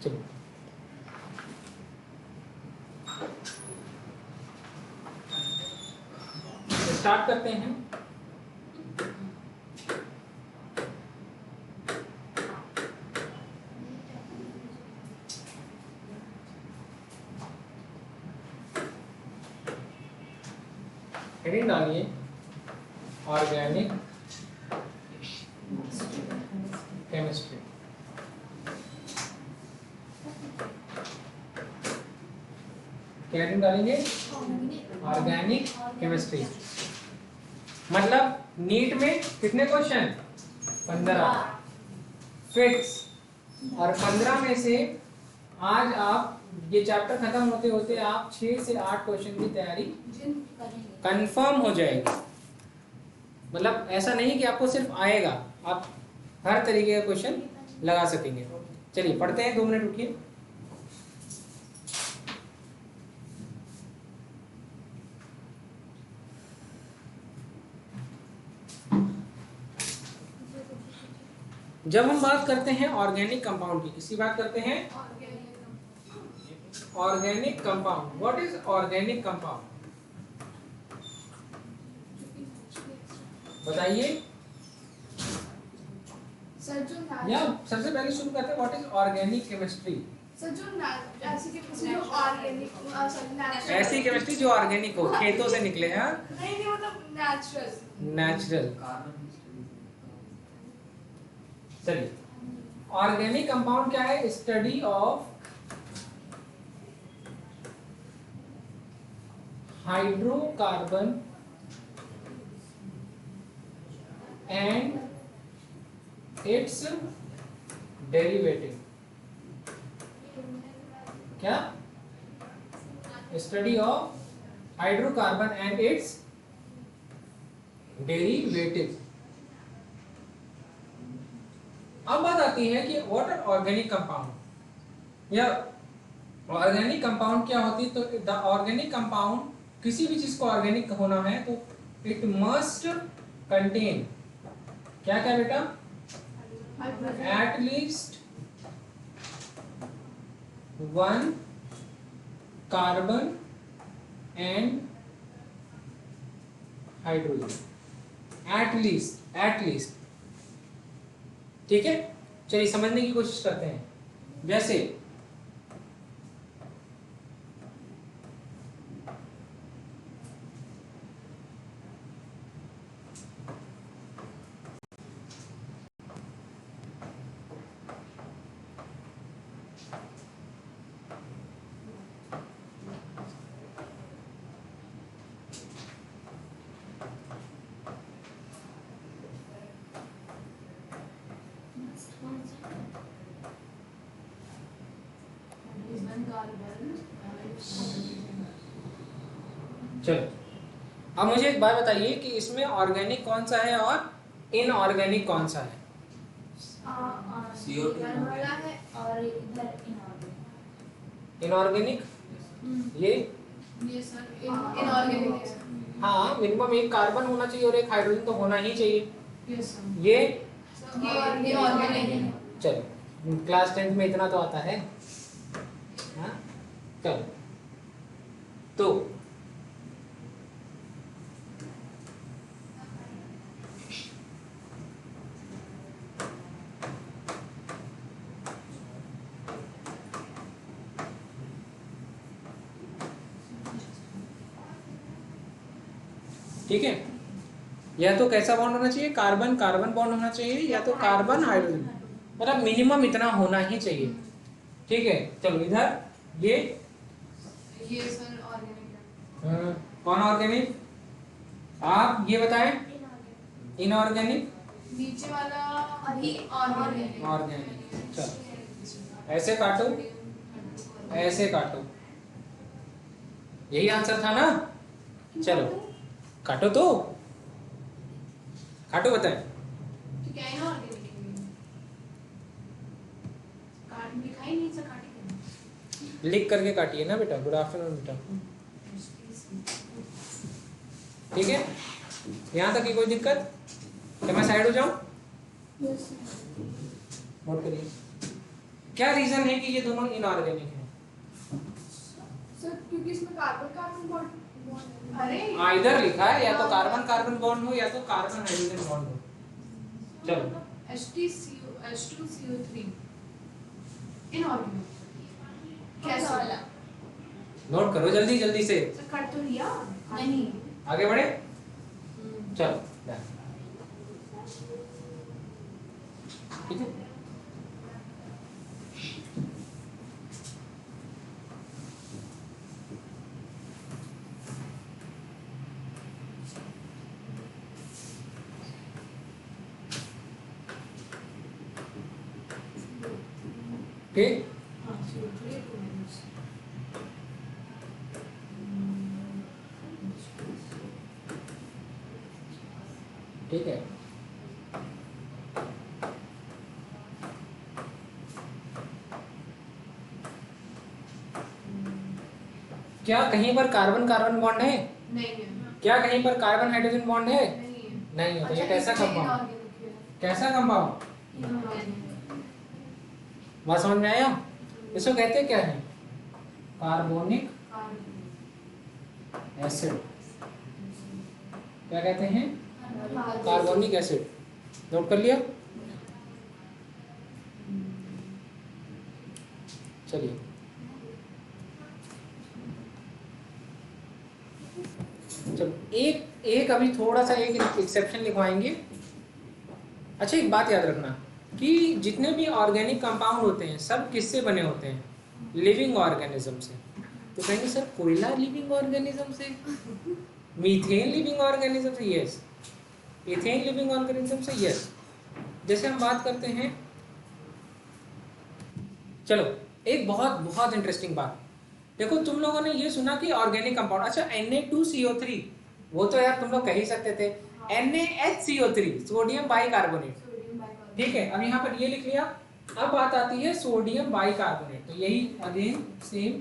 चलो स्टार्ट करते हैं। हेडिंग डालिए ऑर्गेनिक केमिस्ट्री। क्या हेडिंग डालेंगे? Organic chemistry. मतलब नीट में कितने क्वेश्चन? 15 फिक्स। और 15 में से आज आप ये चैप्टर खत्म होते होते आप 6 से 8 क्वेश्चन की तैयारी कंफर्म हो जाएगी। मतलब ऐसा नहीं कि आपको सिर्फ आएगा, आप हर तरीके का क्वेश्चन लगा सकेंगे। चलिए पढ़ते हैं, 2 मिनट रुकिए। जब हम बात करते हैं ऑर्गेनिक कंपाउंड की, किसकी बात करते हैं? Organic compound. What is organic compound? बताइए। या सबसे पहले शुरू करते हैं, व्हाट इज ऑर्गेनिक केमिस्ट्री? ऐसी केमिस्ट्री जो ऑर्गेनिक हो, खेतों से निकले। हाँ नहीं मतलब नेचुरल। चलिए, ऑर्गेनिक कंपाउंड क्या है? Study of hydrocarbon and its derivative. क्या? Study of hydrocarbon and its derivative. अब बात आती है कि व्हाट आर ऑर्गेनिक कंपाउंड, या ऑर्गेनिक कंपाउंड क्या होती है? तो द ऑर्गेनिक कंपाउंड, किसी भी चीज को ऑर्गेनिक होना है तो इट मस्ट कंटेन क्या क्या बेटा? At least 1 carbon and hydrogen. At least. ठीक है, चलिए समझने की कोशिश करते हैं। जैसे चलो, अब मुझे एक बात बताइए कि इसमें ऑर्गेनिक कौन सा है और इनऑर्गेनिक कौन सा है? इनऑर्गेनिक ये हाँ, मिनिमम एक कार्बन होना चाहिए और एक हाइड्रोजन तो होना ही चाहिए। ये चलो, क्लास 10th में इतना तो आता है। हाँ चलो, तो ठीक है, या तो कैसा बॉन्ड होना चाहिए? कार्बन कार्बन बॉन्ड होना चाहिए, या तो कार्बन हाइड्रोजन। मतलब मिनिमम इतना होना ही चाहिए। ठीक है, चलो इधर ये सर ऑर्गेनिक। कौन ऑर्गेनिक? आप ये बताएं। इनऑर्गेनिक नीचे वाला अभी ऑर्गेनिक। चलो ऐसे काटो, ऐसे काटो, यही आंसर था ना? चलो काटो, तो काटो, बताएं। तो क्या है ना ऑर्गेनिक काट दिखाई नहीं सका। लिख करके काटिए ना बेटा। गुड आफ्टरनून बेटा। ठीक है, यहाँ तक की कोई दिक्कत? क्या मैं साइड हो जाऊं? नोट करिए। क्या रीजन है कि ये दोनों इनऑर्गेनिक हैं? सर क्योंकि इसमें कार्बन कार्बन बॉन्ड अरे इधर लिखा है या तो कार्बन कार्बन बॉन्ड हो या तो कार्बन हाइड्रोजन बॉन्ड हो। चलो H2CO3 इनऑर्गेनिक कैसे वाला नोट करो जल्दी जल्दी से। सर कर तो लिया नहीं आगे बढ़े चलो ठीक है। ठीक ठीक है। क्या कहीं पर कार्बन कार्बन बॉन्ड है? नहीं है क्या कहीं पर कार्बन हाइड्रोजन बॉन्ड है? नहीं है नहीं है। तो ये अच्छा, कैसा इसमें कंपाउंड? inorganic है। कैसा कंपाउंड? बात समझ में आया? इसको कहते क्या है? Carbonic acid. क्या कहते हैं? Carbonic acid. नोट कर लिया? चलिए चलो एक अभी थोड़ा सा एक एक्सेप्शन लिखवाएंगे। अच्छा एक बात याद रखना कि जितने भी ऑर्गेनिक कंपाउंड होते हैं सब किससे बने होते हैं? लिविंग ऑर्गेनिज्म से। तो कहेंगे सर कोयला लिविंग ऑर्गेनिज्म से, मीथेन लिविंग ऑर्गेनिज्म से, यस। इथेन लिविंग ऑर्गेनिज्म से, यस। जैसे हम बात करते हैं, चलो एक बहुत बहुत इंटरेस्टिंग बात देखो, तुम लोगों ने ये सुना कि ऑर्गेनिक कंपाउंड, अच्छा Na2CO3 वो तो यार तुम लोग कह ही सकते थे। NaHCO3 सोडियम बाइकार्बोनेट, ठीक है। अब यहाँ पर ये लिख लिया। अब बात आती है सोडियम बाइकार्बोनेट, तो यही again same,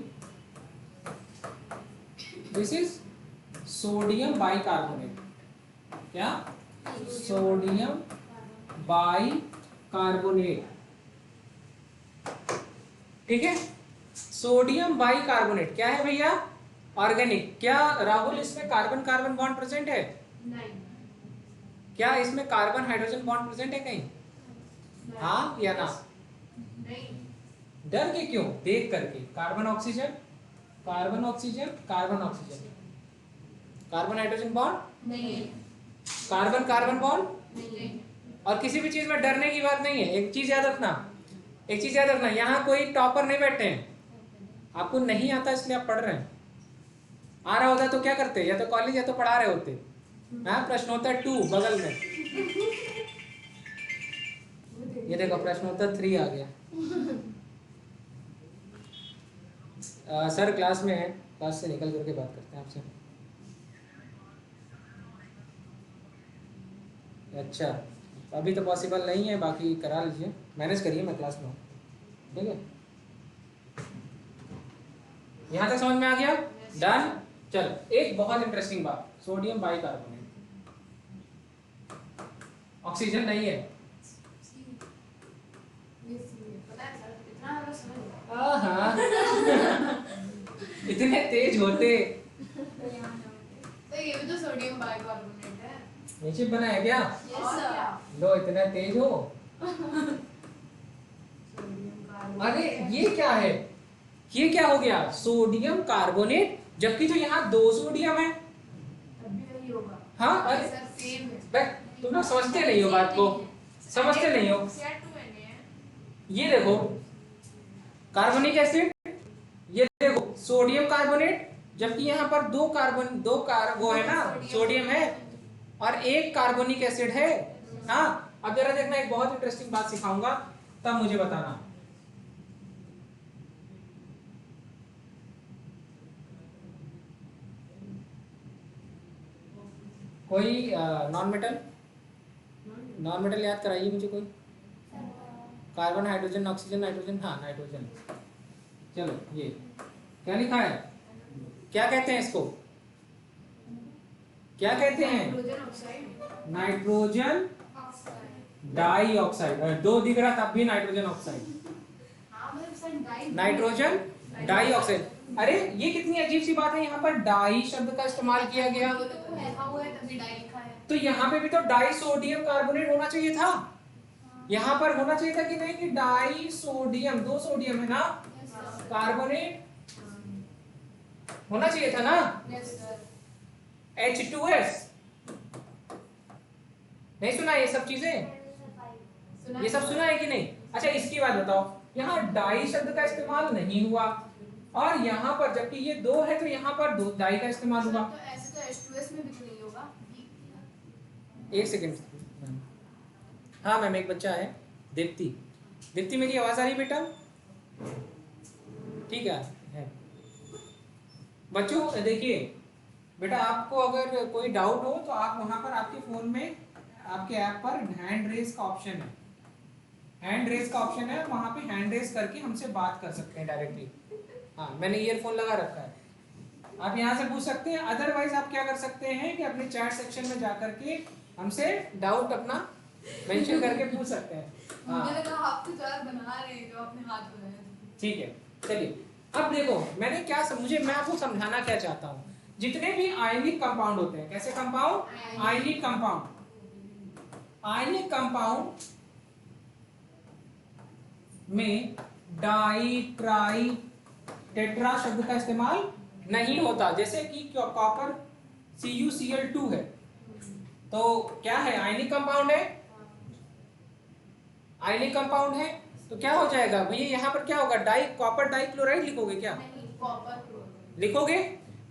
this is sodium bicarbonate. क्या? सोडियम बाइकार्बोनेट, ठीक है। सोडियम बाइकार्बोनेट क्या है भैया? ऑर्गेनिक। क्या राहुल इसमें कार्बन कार्बन बॉन्ड प्रेजेंट है? नहीं। क्या इसमें कार्बन हाइड्रोजन बॉन्ड प्रेजेंट है कहीं? हाँ या ना? नहीं। डर के क्यों? देख करके। Carbon oxygen, carbon oxygen, carbon oxygen, carbon hydrogen bond नहीं है। कार्बन कार्बन बॉन्ड नहीं है। और किसी भी चीज में डरने की बात नहीं है। एक चीज याद रखना, एक चीज याद रखना, यहाँ कोई टॉपर नहीं बैठे हैं। आपको नहीं आता इसलिए आप पढ़ रहे हैं। आ रहा होता तो क्या करते? या तो कॉलेज या तो पढ़ा रहे होते। हाँ, प्रश्नोत्तर 2 बगल में, ये देखो प्रश्नोत्तर 3 आ गया। सर क्लास में है, क्लास से निकल करके बात करते हैं आपसे। अच्छा अभी तो पॉसिबल नहीं है, बाकी करा लीजिए, मैनेज करिए, मैं क्लास में हूँ, ठीक है। यहाँ तक समझ में आ गया? डन। चलो एक बहुत इंटरेस्टिंग बात, सोडियम बाइकार्बोनेट, ऑक्सीजन नहीं है। इतने तेज होते तो ये भी तो सोडियम बाइकार्बोनेट है। नीचे बना है क्या? Yes sir. लो इतना तेज हो। अरे ये क्या है? ये क्या हो गया? सोडियम कार्बोनेट, जबकि तो यहाँ 2 सोडियम है। तब भी वही होगा। हाँ अरे सर सेम है। तुम लोग समझते नहीं हो बात को, समझते नहीं हो। ये देखो कार्बनिक एसिड, ये देखो सोडियम कार्बोनेट, जबकि यहाँ पर 2 कार्बन, 2 वो है ना, सोडियम है और 1 कार्बोनिक एसिड है। हाँ अब जरा देखना, एक बहुत इंटरेस्टिंग बात सिखाऊंगा, तब मुझे बताना। कोई नॉन मेटल, नॉन मेटल याद कराइए मुझे कोई। कार्बन हाइड्रोजन ऑक्सीजन नाइट्रोजन, हाँ नाइट्रोजन। चलो ये क्या लिखा है? क्या कहते हैं इसको? क्या कहते हैं? Nitrogen die oxide. 2 दिख रहा तब भी नाइट्रोजन ऑक्साइड। Nitrogen dioxide. अरे ये कितनी अजीब सी बात है, यहाँ पर डाई शब्द का इस्तेमाल किया गया, तो यहाँ पे भी तो डाई सोडियम कार्बोनेट होना चाहिए था। यहाँ पर होना चाहिए था कि नहीं कि डाई सोडियम, 2 सोडियम है ना, कार्बोनेट होना चाहिए था ना, H2S। नहीं सुना ये सब चीजें, ये सब सुना है कि नहीं? अच्छा इसकी बात बताओ, यहाँ डाई शब्द का इस्तेमाल नहीं हुआ और यहाँ पर जबकि ये 2 है तो यहाँ पर 2 डाई का इस्तेमाल हुआ। तो ऐसे तो H2S में भी तो नहीं होगा। एक सेकंड। हाँ मैम, एक बच्चा है दीप्ति। दीप्ति मेरी आवाज आ रही बेटा? ठीक है। बच्चों देखिए बेटा, आपको अगर कोई डाउट हो तो आप वहां पर आपके फोन में, आपके ऐप पर हैंड रेज का ऑप्शन है, हैंड रेज का ऑप्शन है, वहां पे हैंड रेज करके हमसे बात कर सकते हैं डायरेक्टली। हाँ मैंने ईयरफोन लगा रखा है, आप यहाँ से पूछ सकते हैं। अदरवाइज आप क्या कर सकते हैं कि अपने चैट सेक्शन में जाकर के हमसे डाउट अपना मेंशन करके पूछ सकते हैं। मुझे लगा आप तो चार बना रहे हैं जो अपने हाथ बनाए। ठीक है चलिए, अब देखो मैंने क्या मैं आपको समझाना क्या चाहता हूँ। जितने भी आयनिक कंपाउंड होते हैं, कैसे compound? Ionic compound. Ionic compound में डाई ट्राई टेट्रा शब्द का इस्तेमाल नहीं होता। जैसे कि कॉपर CuCl2 है, तो क्या है? आयनिक कंपाउंड है। आयनिक कंपाउंड है तो क्या हो जाएगा भैया, यहाँ पर क्या होगा? डाई कॉपर डाई क्लोराइड लिखोगे क्या? लिखोगे।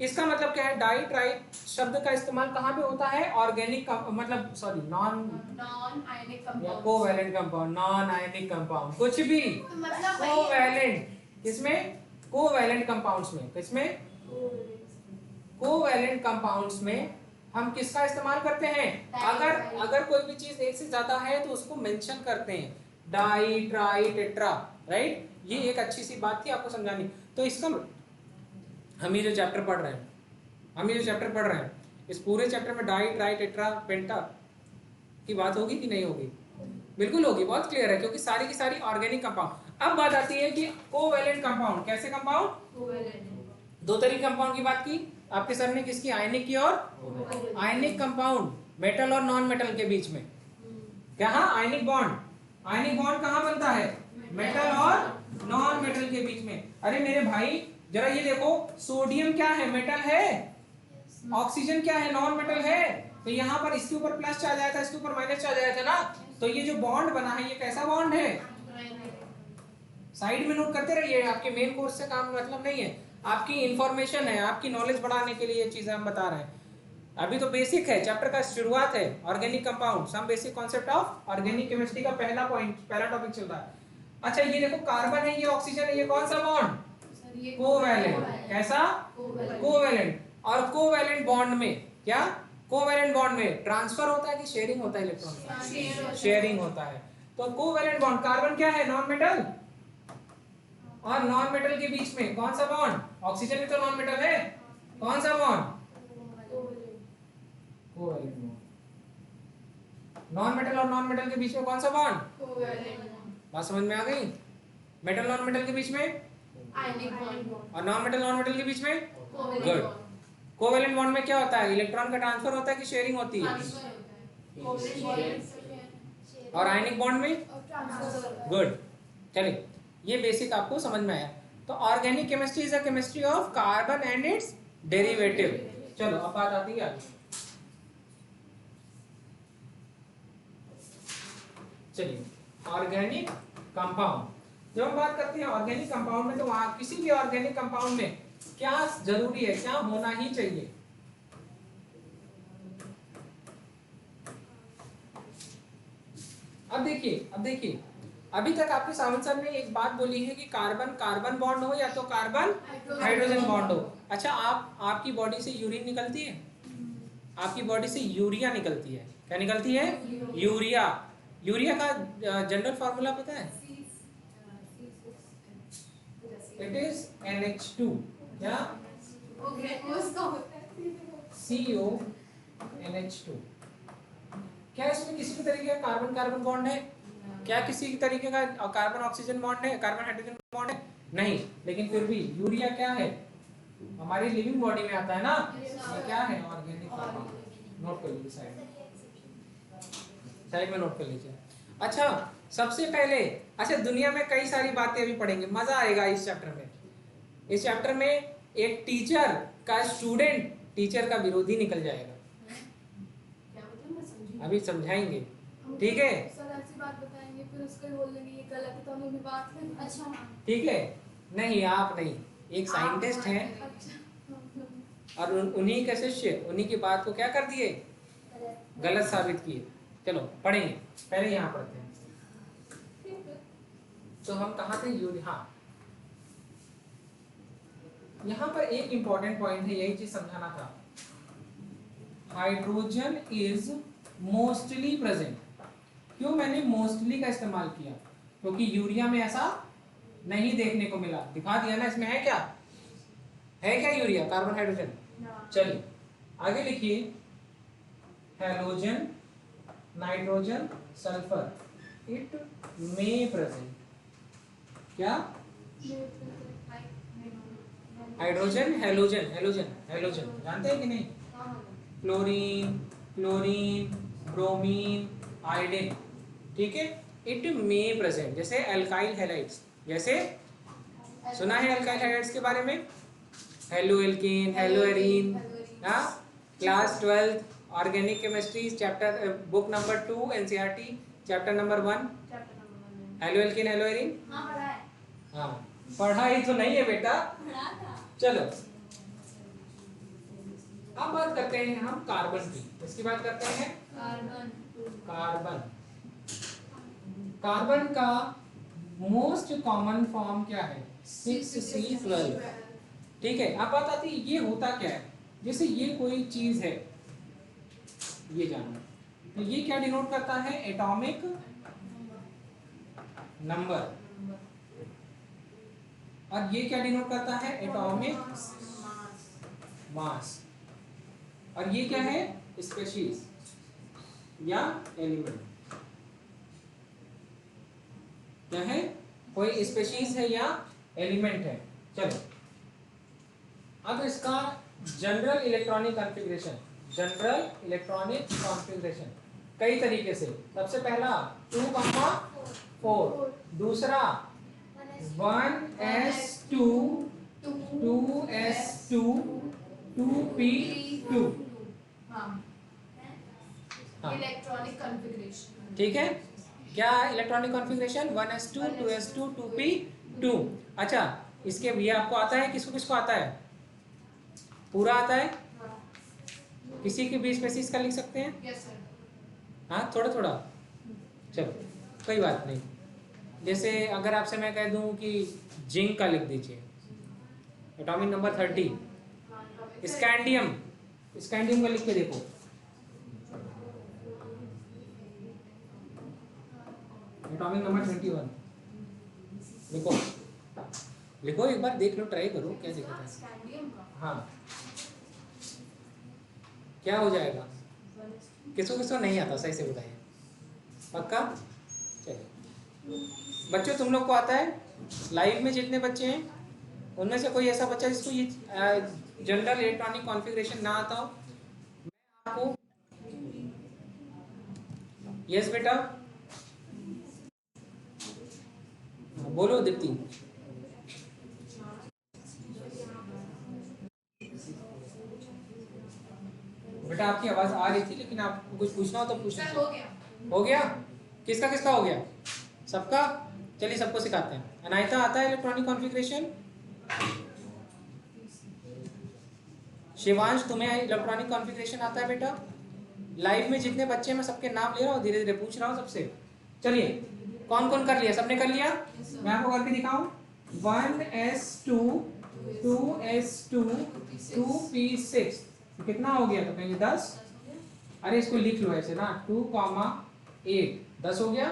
इसका मतलब क्या है? डाई ट्राई शब्द का इस्तेमाल कहाँ पे होता है? ऑर्गेनिक मतलब सॉरी नॉन आयनिक या covalent compound, non ionic compound, कुछ भी तो मतलब कोवैलेंट। किसमें? कोवैलेंट कंपाउंड्स में। किसमें? कोवैलेंट कंपाउंड्स में हम किसका इस्तेमाल करते हैं? अगर कोई भी चीज एक से ज्यादा है तो उसको मेंशन करते हैं, डाई ट्राई टेट्रा, राइट। ये एक अच्छी सी बात थी आपको समझानी। तो इसका हम ये जो चैप्टर पढ़ रहे हैं, इस पूरे चैप्टर में डाई ट्राई टेट्रा पेंटा की बात होगी कि नहीं होगी? बिल्कुल होगी, बहुत क्लियर है, क्योंकि सारी की सारी ऑर्गेनिक कंपाउंड। अब बात आती है कि कोवैलेंट कंपाउंड। कैसे कंपाउंड? 2 तरह के कंपाउंड की बात की आपके सर ने, किसकी? आयनिक की और आयनिक कंपाउंड, मेटल और नॉन मेटल के बीच में क्या? Ionic bond. आयनिक बॉन्ड कहाँ बनता है? मेटल और नॉन मेटल के बीच में। अरे मेरे भाई जरा ये देखो, सोडियम क्या है? मेटल है। ऑक्सीजन क्या है? नॉन मेटल है। तो यहाँ पर इसके ऊपर प्लस चार्ज आया था, इसके ऊपर माइनस चार्ज आया था ना, तो ये जो बॉन्ड बना है ये कैसा बॉन्ड है? साइड में नोट करते रहिए, आपके मेन कोर्स से काम मतलब नहीं है, आपकी इंफॉर्मेशन है, आपकी नॉलेज बढ़ाने के लिए ये चीजें हम बता रहे हैं। अभी तो बेसिक है, चैप्टर का शुरुआत है। Organic compound, some basic concept of organic chemistry का पहला टॉपिक चल रहा है। अच्छा ये देखो, कार्बन है, ये ऑक्सीजन है, ये कौन सा बॉन्ड? कोवैलेंट। कैसा? कोवैलेंट। और कोवैलेंट बॉन्ड में क्या? कोवैलेंट बॉन्ड में ट्रांसफर होता है कि शेयरिंग होता है? इलेक्ट्रॉन शेयरिंग होता है। तो कोवैलेंट बॉन्ड, कार्बन क्या है? नॉन मेटल, और नॉन मेटल के बीच में कौन सा बॉन्ड? ऑक्सीजन भी तो नॉन मेटल है, कौन सा bond? Covalent bond. Non metal और नॉन मेटल के बीच में कौन सा बॉन्ड? बात समझ में आ गई? मेटल नॉन मेटल के बीच में आयनिक बॉन्ड, और नॉन मेटल के बीच में गुड। कोवैलेंट बॉन्ड में क्या होता है? इलेक्ट्रॉन का ट्रांसफर होता है कि शेयरिंग होती है? और आयनिक बॉन्ड में गुड। चलिए ये बेसिक आपको समझ में आया। तो organic chemistry is a chemistry of carbon and its derivative. चलो अब बात आती है आगे। चलिए ऑर्गेनिक कंपाउंड, जब हम बात करते हैं ऑर्गेनिक कंपाउंड में, तो वहां किसी भी ऑर्गेनिक कंपाउंड में क्या जरूरी है, क्या होना ही चाहिए? अब देखिए अभी तक आपके सावंत सर ने एक बात बोली है कि कार्बन कार्बन बॉन्ड हो या तो कार्बन हाइड्रोजन बॉन्ड हो। अच्छा आपकी बॉडी से यूरिन निकलती है, आपकी बॉडी से यूरिया निकलती है। क्या निकलती है? यूरिया। यूरिया का जनरल फार्मूला पता है? It is NH2। क्या? CONH2। क्या इसमें किसी भी तरीके का कार्बन कार्बन बॉन्ड है? क्या किसी तरीके का कार्बन ऑक्सीजन बॉन्ड है, कार्बन हाइड्रोजन बॉन्ड है? नहीं, लेकिन फिर भी यूरिया क्या है, हमारी लिविंग बॉडी में आता है ना, ये क्या है, ऑर्गेनिक कंपाउंड। नोट कर लीजिए साइड में नोट कर लीजिए। अच्छा, सबसे पहले, अच्छा दुनिया में कई सारी बातें अभी पढ़ेंगे, मजा आएगा इस चैप्टर में। इस चैप्टर में एक टीचर का स्टूडेंट टीचर का विरोधी निकल जाएगा, अभी समझाएंगे, ठीक है? सर ऐसी बात बताएंगे फिर उसको ही बोल देंगे ये गलत है तो हमें भी बात करें। अच्छा ठीक है, नहीं आप नहीं, एक साइंटिस्ट हैं अच्छा और उन्हीं के शिष्य उन्हीं की बात को क्या कर दिए, गलत साबित किए। चलो पढ़ेंगे, पहले यहाँ पढ़ते हैं। तो हम कहाँ थे, यूरिया। हाँ, यहाँ पर एक इंपॉर्टेंट पॉइंट है, यही चीज समझाना था। Hydrogen is mostly present. क्यों मैंने मोस्टली का इस्तेमाल किया, क्योंकि यूरिया में ऐसा नहीं देखने को मिला। दिखा दिया ना, इसमें है क्या, है क्या यूरिया, कार्बन हाइड्रोजन। चलिए आगे लिखिए, halogen, nitrogen, sulphur, it may present. क्या, हाइड्रोजन, हैलोजन, हैलोजन, हैलोजन जानते हैं कि नहीं, क्लोरीन, क्लोरीन, ब्रोमीन, आयोडीन, ठीक है। इट मे प्रेजेंट, जैसे अल्काइल हैलाइड्स, जैसे सुना है अल्काइल हैलाइड्स के बारे में, हेलो एल्कीन, हेलो एरीन, हाँ, class 12 organic chemistry chapter book number 2 NCERT chapter number 1, hello alkene, hello arene. हाँ, पढ़ा ही तो नहीं है बेटा। चलो अब बात करते हैं हम कार्बन की, इसकी बात करते हैं कार्बन। कार्बन का मोस्ट कॉमन फॉर्म क्या है, 6C12, ठीक है। अब बात आती है ये होता क्या है, जैसे ये कोई चीज है, ये जानना, तो ये क्या डिनोट करता है, एटॉमिक नंबर, और ये क्या डिनोट करता है, एटॉमिक मास, और ये क्या है, स्पीशीज या एलिमेंट, क्या है, कोई स्पीशीज है या एलिमेंट है। चलो अब इसका general electronic configuration, general electronic configuration कई तरीके से। सबसे पहला 2,4, दूसरा 1s2 2s2 2p2, electronic configuration, ठीक है। क्या electronic configuration, 1s2 2s2 2p2। अच्छा, इसके भी आपको आता है, किसको किसको आता है, पूरा आता है, किसी के भी स्पेसिस का लिख सकते हैं, यस सर, हाँ थोड़ा थोड़ा, चलो कोई बात नहीं। जैसे अगर आपसे मैं कह दूं कि जिंक का लिख दीजिए, एटॉमिक नंबर 30, स्कैंडियम, स्कैंडियम का लिख के देखो, एटॉमिक नंबर 21, लिखो लिखो, एक बार देख लो, ट्राई करो, क्या दिक्कत है। स्कैंडियम का, हाँ, क्या हो जाएगा, किसको किसको नहीं आता, सही से बताइए, पक्का। चलिए बच्चों, तुम लोग को आता है, लाइव में जितने बच्चे हैं उनमें से कोई ऐसा बच्चा जिसको ये जनरल इलेक्ट्रॉनिक कॉन्फ़िगरेशन ना आता हो, मैं आपको, यस बेटा, बोलो दीप्ति। बेटा आपकी आवाज आ रही थी, लेकिन आपको कुछ पूछना हो तो पूछ लीजिए। हो गया, हो गया, किसका किसका हो गया, सबका। चलिए सबको सिखाते हैं। अनायता आता है इलेक्ट्रॉनिक कॉन्फ़िगरेशन, शिवांश तुम्हें इलेक्ट्रॉनिक कॉन्फ़िगरेशन आता है बेटा। लाइव में जितने बच्चे हैं मैं सबके नाम ले रहा हूँ, धीरे धीरे पूछ रहा हूँ सबसे। चलिए कौन कौन कर लिया, सबने कर लिया, मैं आपको करके दिखाऊं। 1s2 2s2 2p6, कितना हो गया, तो कहेंगे 10। अरे इसको लिख लो ऐसे ना, 2,8, 10 हो गया।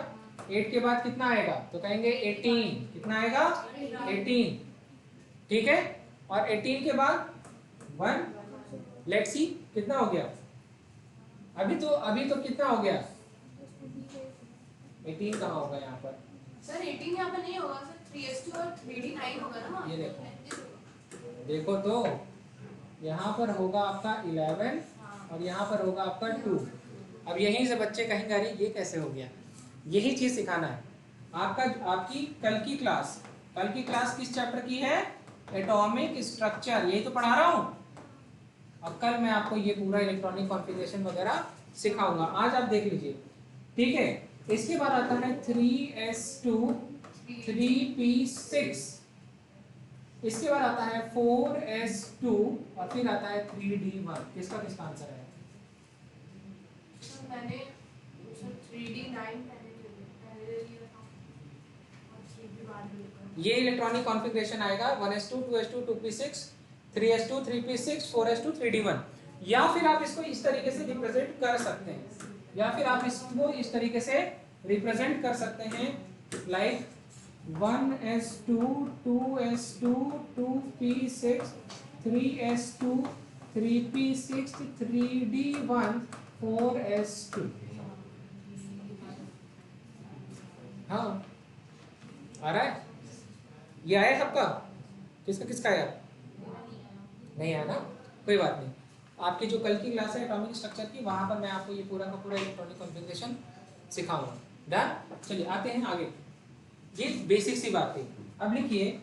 8 के बाद कितना आएगा, तो कहेंगे 18, कितना आएगा, 18, ठीक है। और 18 के बाद 1, लेट्स सी कितना हो गया, अभी तो कितना हो गया, 18 कहाँ होगा यहाँ पर? सर 18 यहाँ पे नहीं होगा सर, 3s2 और 3d 9 होगा ना वहाँ ये पे। देखो, देखो तो यहाँ पर होगा आपका 11 और यहाँ पर होगा आपका 2। अब यहीं से बच्चे कहेंगे अरे ये कैसे हो गया। यही चीज सिखाना है आपका। आपकी कल की क्लास किस चैप्टर की है? एटॉमिक स्ट्रक्चर, यही तो पढ़ा रहा हूँ। और कल मैं आपको ये पूरा इलेक्ट्रॉनिक कॉन्फ़िगरेशन वगैरह सिखाऊंगा। आज आप देख लीजिए, ठीक है। इसके बाद आता है 3s2 3p6, इसके बाद आता है 4s2 और फिर आता है 3d1। किसका किसका आंसर है? सर मैंने सर 3d 9 पहले ले लिया था और 3d बाद में लिखा। ये इलेक्ट्रॉनिक कॉन्फ़िगरेशन आएगा 1s2 2s2 2p6 3s2 3p6 4s2 3d1। या फिर आप इसको इस तरीके से रिप्रेजेंट कर सकते हैं, या फिर आप इसको इस तरीके से रिप्रेजेंट कर सकते हैं, like 1s2 2s2 2p6 3s2 3p6 3d1 4s2। हाँ आ रहा है? ये आया सबका? किसका किसका आया? नहीं आया ना, कोई बात नहीं। आपकी जो कल की क्लास है एटॉमिक स्ट्रक्चर की, वहां पर मैं आपको ये पूरा का पूरा इलेक्ट्रॉनिक कॉन्फ़िगरेशन सिखाऊंगा। डन? चलिए आते हैं आगे। ये बेसिक सी बात थी। अब लिखिए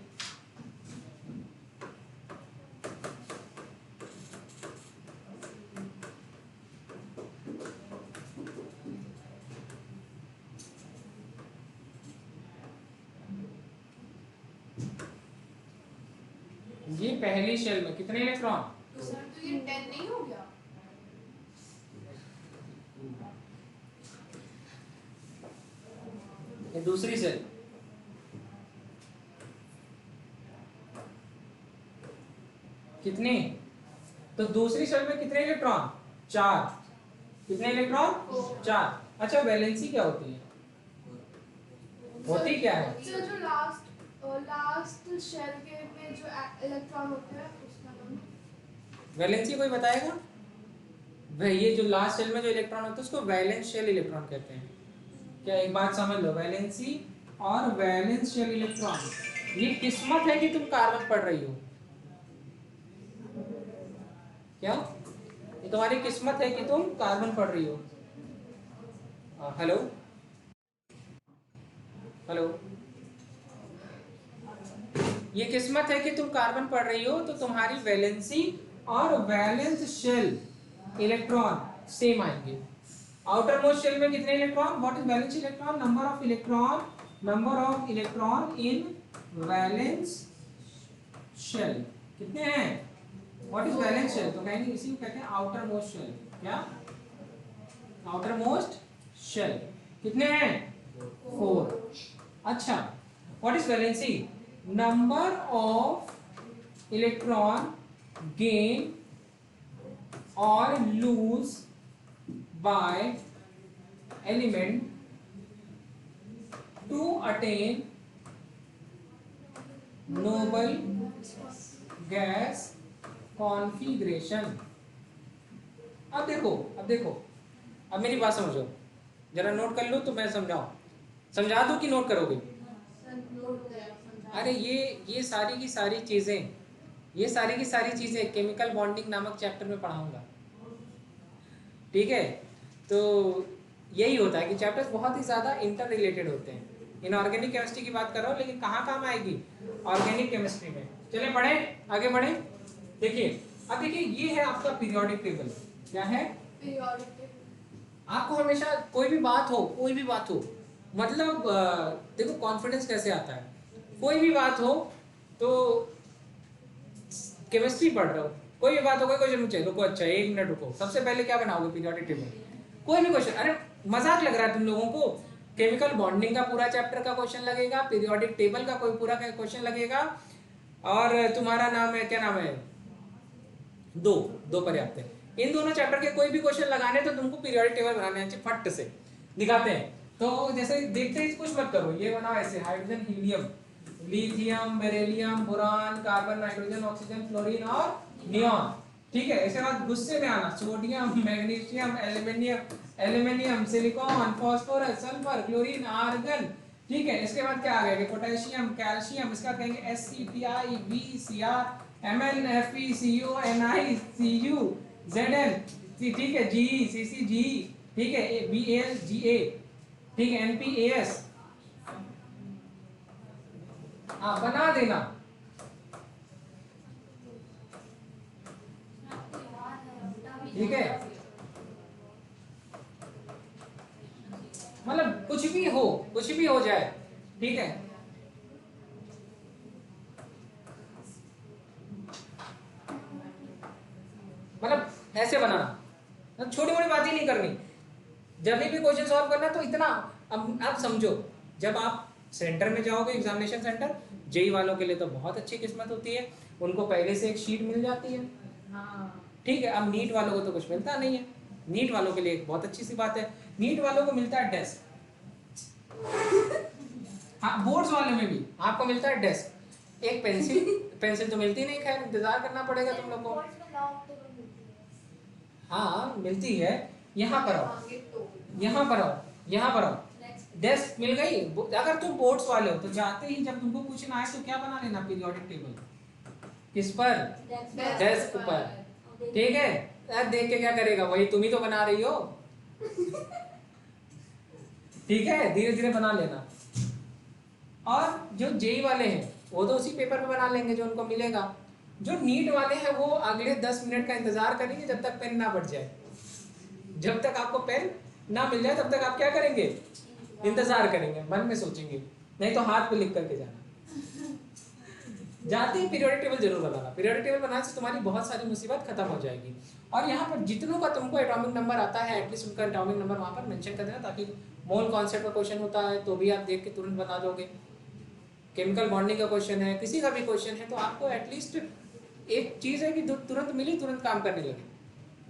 ये पहली शेल में कितने इलेक्ट्रॉन? तो सर तो ये 10 नहीं हो गया? ये दूसरी शेल कितने? तो दूसरी शेल में कितने इलेक्ट्रॉन? 4। कितने इलेक्ट्रॉन? 4। अच्छा वैलेंसी क्या होती है? होती क्या है? सर जो लास्ट शेल के में जो इलेक्ट्रॉन होते हैं उसका नाम। वैलेंसी कोई बताएगा? भाई ये जो लास्ट शेल में जो इलेक्ट्रॉन होते हैं उसको वैलेंस शेल इलेक्ट्रॉन कहते हैं। क्या एक बात समझ लो, वैलेंसी और वैलेंस शेल इलेक्ट्रॉन, ये किस्मत है कि तुम कार्बन पढ़ रही हो। क्या ये तुम्हारी किस्मत है कि तुम कार्बन पढ़ रही हो? हेलो हेलो, ये किस्मत है कि तुम कार्बन पढ़ रही हो, तो तुम्हारी वैलेंसी और वैलेंस शेल इलेक्ट्रॉन सेम आएंगे। आउटर मोस्ट शेल में कितने electron? What is valence electron? Number of electron in valence shell कितने हैं? What is valence shell? तो कहेंगे इसी को कहते हैं आउटर मोस्ट शेल। क्या? आउटर मोस्ट शेल कितने हैं? 4। अच्छा, what is valency? Number of electron gain और lose by element to attain noble gas configuration. अब देखो अब मेरी बात समझो, जरा नोट कर लो तो मैं समझा दूं कि नोट करोगे? सर नोट हो गया, समझा। अरे ये सारी की सारी चीजें केमिकल बॉन्डिंग नामक चैप्टर में पढ़ाऊंगा, ठीक है? तो यही होता है कि चैप्टर्स बहुत ही ज्यादा इंटर रिलेटेड होते हैं। इनऑर्गेनिक केमिस्ट्री की बात कर रहा हूँ, लेकिन कहाँ काम आएगी? ऑर्गेनिक केमिस्ट्री में। चले पढ़े, आगे बढ़े। देखिए अब देखिए, ये है आपका पीरियोडिक टेबल। क्या है? Periodic table. आपको हमेशा कोई भी बात हो, मतलब देखो कॉन्फिडेंस कैसे आता है। कोई भी बात हो तो केमिस्ट्री पढ़ रहे हो, कोई भी बात हो, कोई क्वेश्चन पूछे, रुको अच्छा 1 मिनट रुको, सबसे पहले क्या बनाओगे? Periodic table. कोई भी क्वेश्चन, अरे मजाक लग रहा है तुम लोगों को? केमिकल बॉन्डिंग का पूरा चैप्टर का क्वेश्चन लगेगा, पीरियोडिक टेबल का कोई पूरा का क्वेश्चन लगेगा, और तुम्हारा नाम है, क्या नाम है, दो पर्याप्त है। इन दोनों चैप्टर के कोई भी क्वेश्चन लगाने तो तुमको पीरियोडिक टेबल बनाने चाहिए। फट से दिखाते हैं। तो जैसे देखते ही कुछ मत करो, ये बनाओ ऐसे, hydrogen helium lithium beryllium boron carbon nitrogen oxygen fluorine और नियॉन। ठीक है, इसके बाद गुस्से में आना, sodium, magnesium, aluminium, silicon, phosphorus, sulphur, chlorine, argon. ठीक है, इसके बाद क्या आ गया, पोटेशियम, कैल्शियम, इसका कहेंगे SCPI, VCr, Mn, Fe, Co, Ni, Cu, Zn, ठीक है, Ge, CcGe, ठीक है, Bal, Ga, ठीक है, NPAS। हाँ, बना देना। ठीक है, मतलब कुछ भी हो जाए। ठीक है, मतलब ऐसे बनाना, छोटी मोटी बात ही नहीं करनी। जब भी क्वेश्चन सॉल्व करना तो इतना, अब समझो, जब आप सेंटर में जाओगे, एग्जामिनेशन सेंटर, जेई वालों के लिए तो बहुत अच्छी किस्मत होती है, उनको पहले से एक शीट मिल जाती है। ठीक है, अब नीट वालों को तो कुछ मिलता नहीं है। नीट वालों के लिए एक बहुत अच्छी सी बात है, नीट वालों को मिलता है डेस्क। हाँ, बोर्ड्स वाले में भी आपको मिलता है डेस्क, एक पेंसिल तो मिलती नहीं, खैर इंतजार करना पड़ेगा तुम लोग को। हाँ मिलती है, यहाँ पर आओ, डेस्क मिल गई। अगर तुम बोर्ड्स वाले हो तो जाते ही जब तुमको पूछना आए तो क्या बना लेना, पीरियोडिक टेबल। किस पर? डेस्क पर। ठीक है, यार देख के क्या करेगा, वही तुम ही तो बना रही हो। ठीक है, धीरे धीरे बना लेना। और जो जेई वाले हैं वो तो उसी पेपर पे बना लेंगे जो उनको मिलेगा। जो नीट वाले हैं वो अगले 10 मिनट का इंतजार करेंगे जब तक पेन ना बढ़ जाए। जब तक आपको पेन ना मिल जाए तब तक आप क्या करेंगे, इंतजार करेंगे, मन में सोचेंगे, नहीं तो हाथ पे लिख करके जाना। जाते ही पीरियोडिक टेबल जरूर बनाना। पीरियोडिक टेबल बनाने से तुम्हारी बहुत सारी मुसीबत खत्म हो जाएगी। और यहाँ पर जितनों का तुमको एटॉमिक नंबर आता है, एटलीस्ट उनका एटॉमिक नंबर वहाँ पर मेंशन कर देना, ताकि मोल कॉन्सेप्ट का क्वेश्चन होता है तो भी आप देख के तुरंत बता दोगे। केमिकल बॉन्डिंग का क्वेश्चन है, किसी का भी क्वेश्चन है, तो आपको एटलीस्ट एक चीज है कि तुरंत मिली, तुरंत काम करने लगे,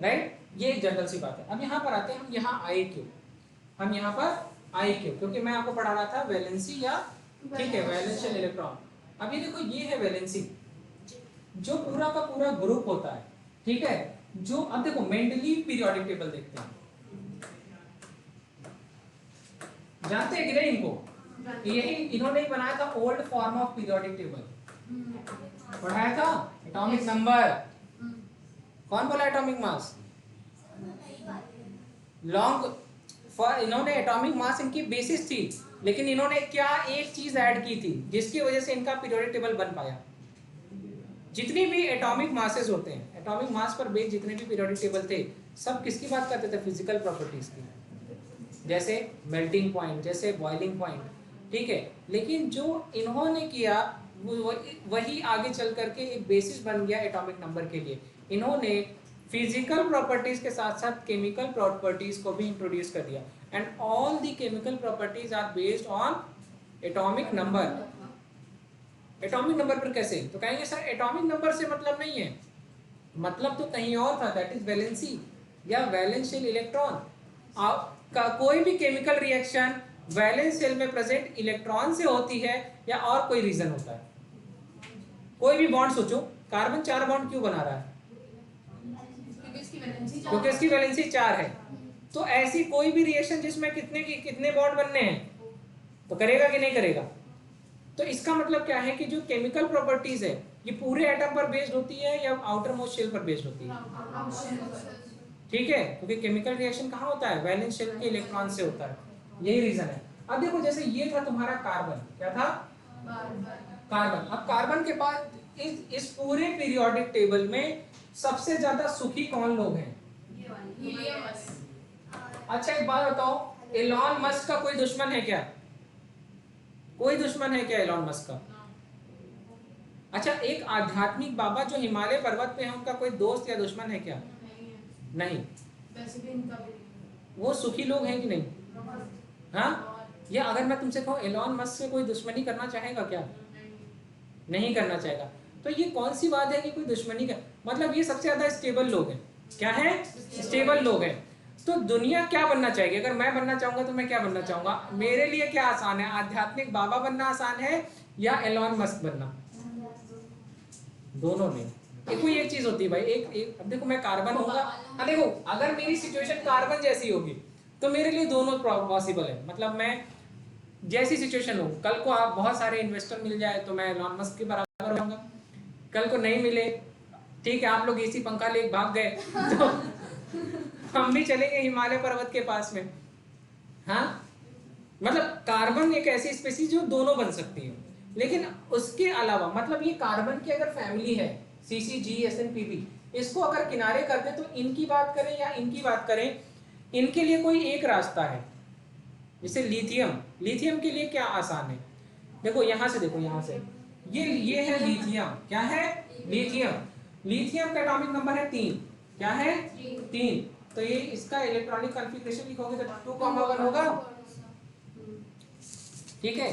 राइट। ये एक जनरल सी बात है। अब यहाँ पर आते हैं हम, यहाँ आई क्यू, क्योंकि मैं आपको पढ़ा रहा था वैलेंसी या, ठीक है, वैलेंशियल इलेक्ट्रॉन। अब ये देखो, ये है वैलेंसी, जो पूरा का पूरा ग्रुप होता है, ठीक है। जो अब देखो मेंडलीव पीरियोडिक टेबल देखते हैं, जानते हैं कि नहीं इनको? यही इन्होंने बनाया था old form of periodic table, पढ़ाया था। एटॉमिक नंबर, कौन बोला एटॉमिक मास? लॉन्ग फॉर, इन्होंने एटॉमिक मास इनकी बेसिस थी, लेकिन इन्होंने क्या एक चीज ऐड की थी जिसकी वजह से इनका पीरियोडिक टेबल बन पाया। जितनी भी एटॉमिक मासेस होते हैं, एटॉमिक मास पर बेस्ड जितने भी पीरियोडिक टेबल थे, सब किसकी बात करते थे? फिजिकल प्रॉपर्टीज की, जैसे मेल्टिंग पॉइंट, जैसे बॉइलिंग पॉइंट, ठीक है। लेकिन जो इन्होंने किया वही आगे चल करके एक बेसिस बन गया एटॉमिक नंबर के लिए। इन्होंने फिजिकल प्रॉपर्टीज के साथ साथ केमिकल प्रॉपर्टीज को भी इंट्रोड्यूस कर दिया, and all the chemical properties are based on atomic number. Atomic number पर कैसे? तो कहेंगे सर एटॉमिक नंबर से मतलब नहीं है, मतलब तो कहीं और था, दैट इज वैलेंसी या वैलेंशियल इलेक्ट्रॉन। का कोई भी केमिकल रिएक्शन वैलेंस शेल में प्रेजेंट इलेक्ट्रॉन से होती है या और कोई रीजन होता है? कोई भी बॉन्ड सोचो, कार्बन 4 बॉन्ड क्यों बना रहा है? क्योंकि इसकी वैलेंसी 4 है। तो ऐसी कोई भी रिएक्शन जिसमें कितने बॉन्ड बनने हैं, तो करेगा कि नहीं करेगा? तो इसका मतलब क्या है कि जो केमिकल प्रॉपर्टीज है ये पूरे एटम पर बेस्ड होती है या आउटर मोस्ट शेल पर बेस्ड होती है? ठीक है, क्योंकि केमिकल रिएक्शन कहाँ होता है? वैलेंस शेल के इलेक्ट्रॉन से होता है, यही रीजन है। अब देखो, जैसे ये था तुम्हारा कार्बन, क्या था? कार्बन। अब कार्बन के बाद इस पूरे पीरियोडिक टेबल में सबसे ज्यादा सुखी कौन लोग हैं? अच्छा एक बात बताओ, एलॉन मस्क का कोई दुश्मन है क्या? कोई दुश्मन है क्या एलॉन मस्क का? अच्छा, एक आध्यात्मिक बाबा जो हिमालय पर्वत पे है, उनका कोई दोस्त या दुश्मन है क्या? नहीं। वैसे भी इनका वो सुखी लोग हैं कि नहीं? हाँ, या अगर मैं तुमसे कहूँ एलॉन मस्क से कोई दुश्मनी करना चाहेगा क्या? नहीं करना चाहेगा। तो ये कौन सी बात है कि कोई दुश्मनी का मतलब, ये सबसे ज्यादा स्टेबल लोग हैं। क्या है? स्टेबल लोग हैं। तो दुनिया क्या बनना चाहेगी? अगर मैं बनना चाहूंगा तो मैं क्या बनना चाहूंगा? मेरे लिए क्या आसान है, आध्यात्मिक बाबा बनना आसान है या एलॉन मस्क बनना? दोनों नहीं। कोई एक चीज होती है भाई, अब देखो मैं कार्बन होगा, हाँ देखो अगर मेरी सिचुएशन कार्बन जैसी होगी तो मेरे लिए दोनों पॉसिबल है। मतलब मैं जैसी सिचुएशन हो, कल को आप बहुत सारे इन्वेस्टर मिल जाए तो मैं एलन मस्क के बराबर होऊंगा, कल को नहीं मिले, ठीक है आप लोग एसी पंखा ले भाग गए तो हम भी चलेंगे हिमालय पर्वत के पास में। हाँ मतलब कार्बन एक ऐसी स्पीशीज जो दोनों बन सकती है। लेकिन उसके अलावा मतलब ये कार्बन की अगर फैमिली है CCGSNPB, इसको अगर किनारे कर दे तो इनकी बात करें या इनकी बात करें, इनके लिए कोई एक रास्ता है। जैसे लिथियम के लिए क्या आसान है, देखो यहां से, देखो यहां से ये है लिथियम, क्या है लिथियम का एटॉमिक नंबर है 3, क्या है 3, तो ये इसका इलेक्ट्रॉनिक कॉन्फ़िगरेशन लिखोगे तो 2,1 होगा, ठीक है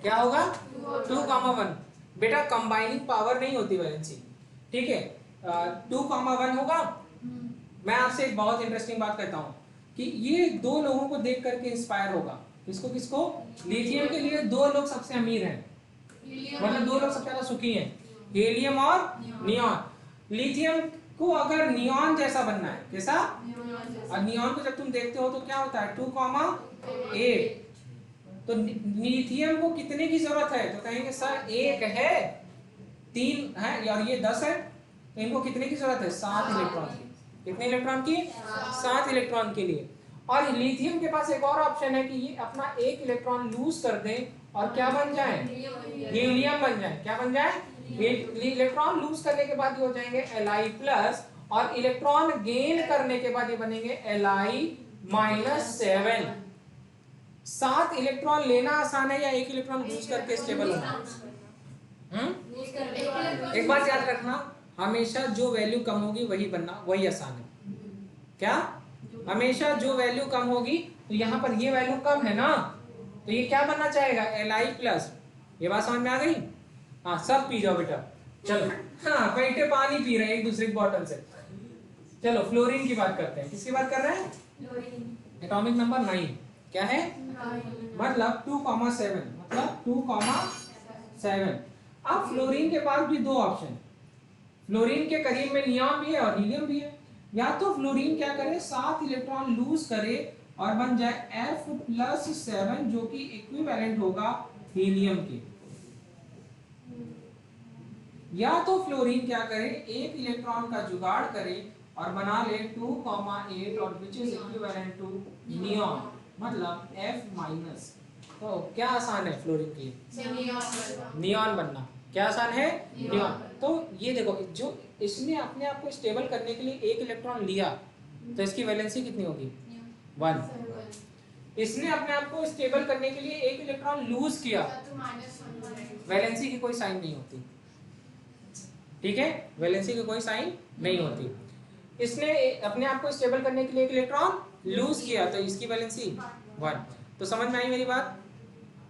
क्या होगा 2,1। बेटा कंबाइनिंग पावर नहीं होती वैलेंसी, ठीक है 2,1 होगा। मैं आपसे एक बहुत इंटरेस्टिंग बात कहता हूँ कि ये दो लोगों को देख करके इंस्पायर होगा, किसको लिथियम के लिए दो लोग सबसे अमीर हैं, मतलब दो लोग सबसे ज्यादा सुखी हैं, हीलियम और नियॉन। लिथियम को अगर नियॉन जैसा बनना है, कैसा, और नियॉन को जब तुम देखते हो तो क्या होता है 2,8, तो लिथियम को कितने की जरूरत है, तो कहेंगे सर 1 है 3 है और ये 10 है, तो इनको कितने की जरूरत है 7 इलेक्ट्रॉन की। कितने इलेक्ट्रॉन की 7 इलेक्ट्रॉन के लिए। और लिथियम के पास एक और ऑप्शन है कि ये अपना 1 इलेक्ट्रॉन लूज कर दे और क्या बन जाए, हीलियम बन जाए, क्या बन जाए, इलेक्ट्रॉन लूज करने के बाद ये हो जाएंगे Li+, और इलेक्ट्रॉन गेन करने के बाद ये बनेंगे Li-7। 7 इलेक्ट्रॉन लेना आसान है या 1 इलेक्ट्रॉन लूज करके स्टेबल होना? एक बात याद रखना, हमेशा जो वैल्यू कम होगी वही बनना, वही आसान है। क्या, हमेशा जो वैल्यू कम होगी, तो यहाँ पर ये वैल्यू कम है ना, तो ये क्या बनना चाहेगा Li+। ये बात समझ में आ गई? हाँ सब पी जाओ बेटा, चलो हाँ बैठे पानी पी रहे हैं एक दूसरे की बोतल से। चलो फ्लोरीन की बात करते हैं, किसकी बात कर रहे हैं, एटॉमिक नंबर 9, क्या है, मतलब 2,7, मतलब 2,7। अब फ्लोरीन के पास भी दो ऑप्शन, फ्लोरीन के करीब में नियॉन भी है और हीलियम भी है। या तो फ्लोरीन क्या करे 7 इलेक्ट्रॉन लूज करे और बन जाए F+7 जो कि इक्विवेलेंट होगा हीलियम के, या तो फ्लोरीन क्या करे 1 इलेक्ट्रॉन का जुगाड़ करे और बना ले 2,8 और which is equivalent to neon, मतलब F-। तो क्या आसान है फ्लोरीन के लिए, नियॉन बनना, क्या आसान है, नियॉन। तो ये देखो जो इसने अपने आप को स्टेबल करने के लिए 1 इलेक्ट्रॉन लिया तो इसकी वैलेंसी कितनी होगी 1। इसने अपने आप को स्टेबल करने के लिए 1 इलेक्ट्रॉन लूज किया, वैलेंसी की कोई साइन नहीं होती, ठीक है, वैलेंसी की कोई साइन नहीं होती। इसने अपने आप को स्टेबल करने के लिए 1 इलेक्ट्रॉन लूज किया तो इसकी वैलेंसी 1। तो समझ में आई मेरी बात,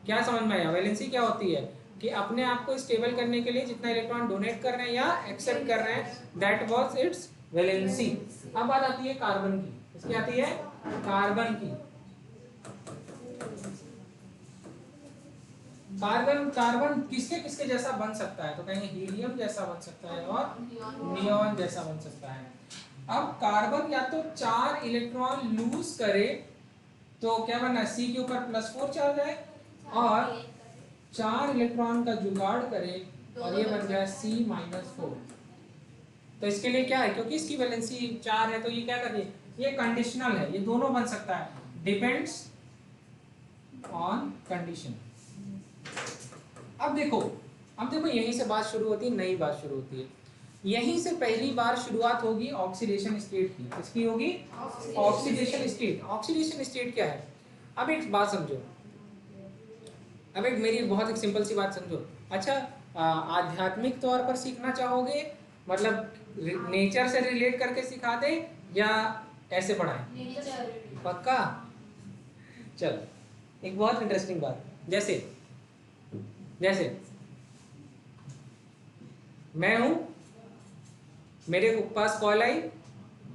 क्या समझ में आया, वैलेंसी क्या होती है कि अपने आप को स्टेबल करने के लिए जितना इलेक्ट्रॉन डोनेट कर रहे हैं या एक्सेप्ट कर रहे हैं, दैट वाज इट्स वैलेंसी। अब बात आती है कार्बन की, इसकी आती है कार्बन की। कार्बन किसके जैसा बन सकता है, तो कहेंगे हीलियम जैसा बन सकता है और नियॉन जैसा बन सकता है। अब कार्बन या तो 4 इलेक्ट्रॉन लूज करे तो क्या बनना है, C के ऊपर +4 चार्ज है, और 4 इलेक्ट्रॉन का जुगाड़ करे और ये बन जाए C-4। तो इसके लिए क्या है, क्योंकि इसकी वैलेंसी 4 है तो ये क्या कर रही है, ये कंडीशनल है, ये दोनों बन सकता है, डिपेंड्स ऑन कंडीशन। अब देखो यहीं से बात शुरू होती है, नई बात शुरू होती है, यहीं से पहली बार शुरुआत होगी ऑक्सीडेशन स्टेट की। किसकी होगी, ऑक्सीडेशन स्टेट। ऑक्सीडेशन स्टेट क्या है, अब एक बात समझो, अब एक मेरी बहुत एक सिंपल सी बात समझो। अच्छा आध्यात्मिक तौर पर सीखना चाहोगे, मतलब नेचर से रिलेट करके सिखा दे या ऐसे पढ़ाएं, पक्का? चलो एक बहुत इंटरेस्टिंग बात, जैसे मैं हूं, मेरे पास कॉल आई,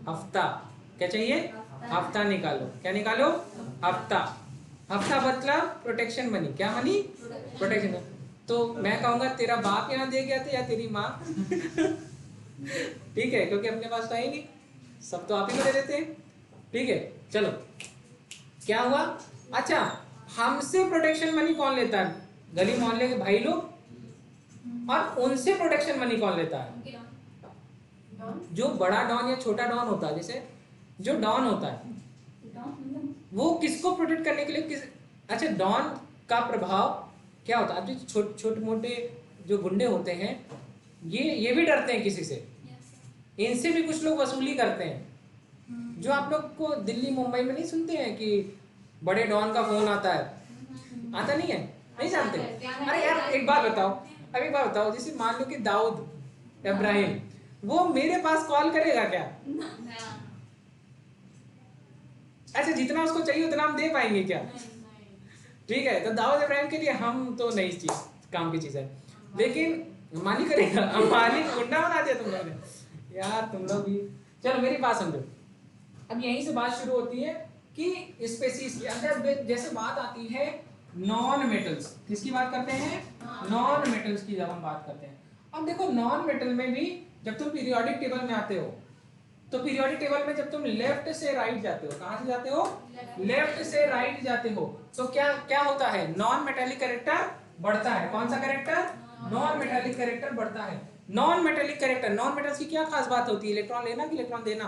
हफ्ता, क्या चाहिए, हफ्ता निकालो, क्या निकालो, हफ्ता मतलब प्रोटेक्शन मनी, क्या मनी, प्रोटेक्शन। तो मैं कहूंगा तेरा बाप यहाँ दे गया था या तेरी माँ। ठीक है, क्योंकि अपने पास तो है ही नहीं, सब तो आप ही को दे देते हैं। ठीक है, चलो क्या हुआ। अच्छा, हमसे प्रोटेक्शन मनी कौन लेता है? गली मोहल्ले के भाई लोग। और उनसे प्रोटेक्शन मनी कौन लेता है? जो बड़ा डॉन या छोटा डॉन होता है, जैसे जो डॉन होता है वो किसको प्रोटेक्ट करने के लिए किस। अच्छा, डॉन का प्रभाव क्या होता है? अब जो छोटे मोटे जो गुंडे होते हैं ये भी डरते हैं किसी से, इनसे भी कुछ लोग वसूली करते हैं। जो आप लोग को दिल्ली मुंबई में नहीं सुनते हैं कि बड़े डॉन का फोन आता है, आता नहीं है, नहीं जानते? अरे यार एक बात बताओ, अब एक बात बताओ, जैसे मान लो कि दाऊद इब्राहिम वो मेरे पास कॉल करेगा क्या? अच्छा, जितना उसको चाहिए उतना हम दे पाएंगे क्या? ठीक है, तो दाऊद इब्राहिम के लिए हम तो नई चीज काम की चीज है, लेकिन मानी करेगा। मानी गुंडा बना दिया तुम लोगों ने यार, तुम लोग भी। चलो मेरी बात समझो, अब यहीं से बात शुरू होती है कि स्पेसीज के अंदर जैसे बात आती है नॉन मेटल्स, किसकी बात करते हैं? नॉन मेटल्स की जब हम बात करते हैं। अब देखो नॉन मेटल में भी जब तुम पीरियोडिक टेबल में आते हो, तो पीरियोडिक टेबल में जब तुम लेफ्ट से राइट जाते हो, कहां से जाते हो? लेफ्ट से राइट जाते हो, तो क्या क्या होता है? नॉन मेटेलिक कैरेक्टर बढ़ता है। कौन सा कैरेक्टर? नॉन मेटेलिक कैरेक्टर बढ़ता है। Non metallic character, non metals की क्या खास बात होती है? इलेक्ट्रॉन लेना कि इलेक्ट्रॉन देना?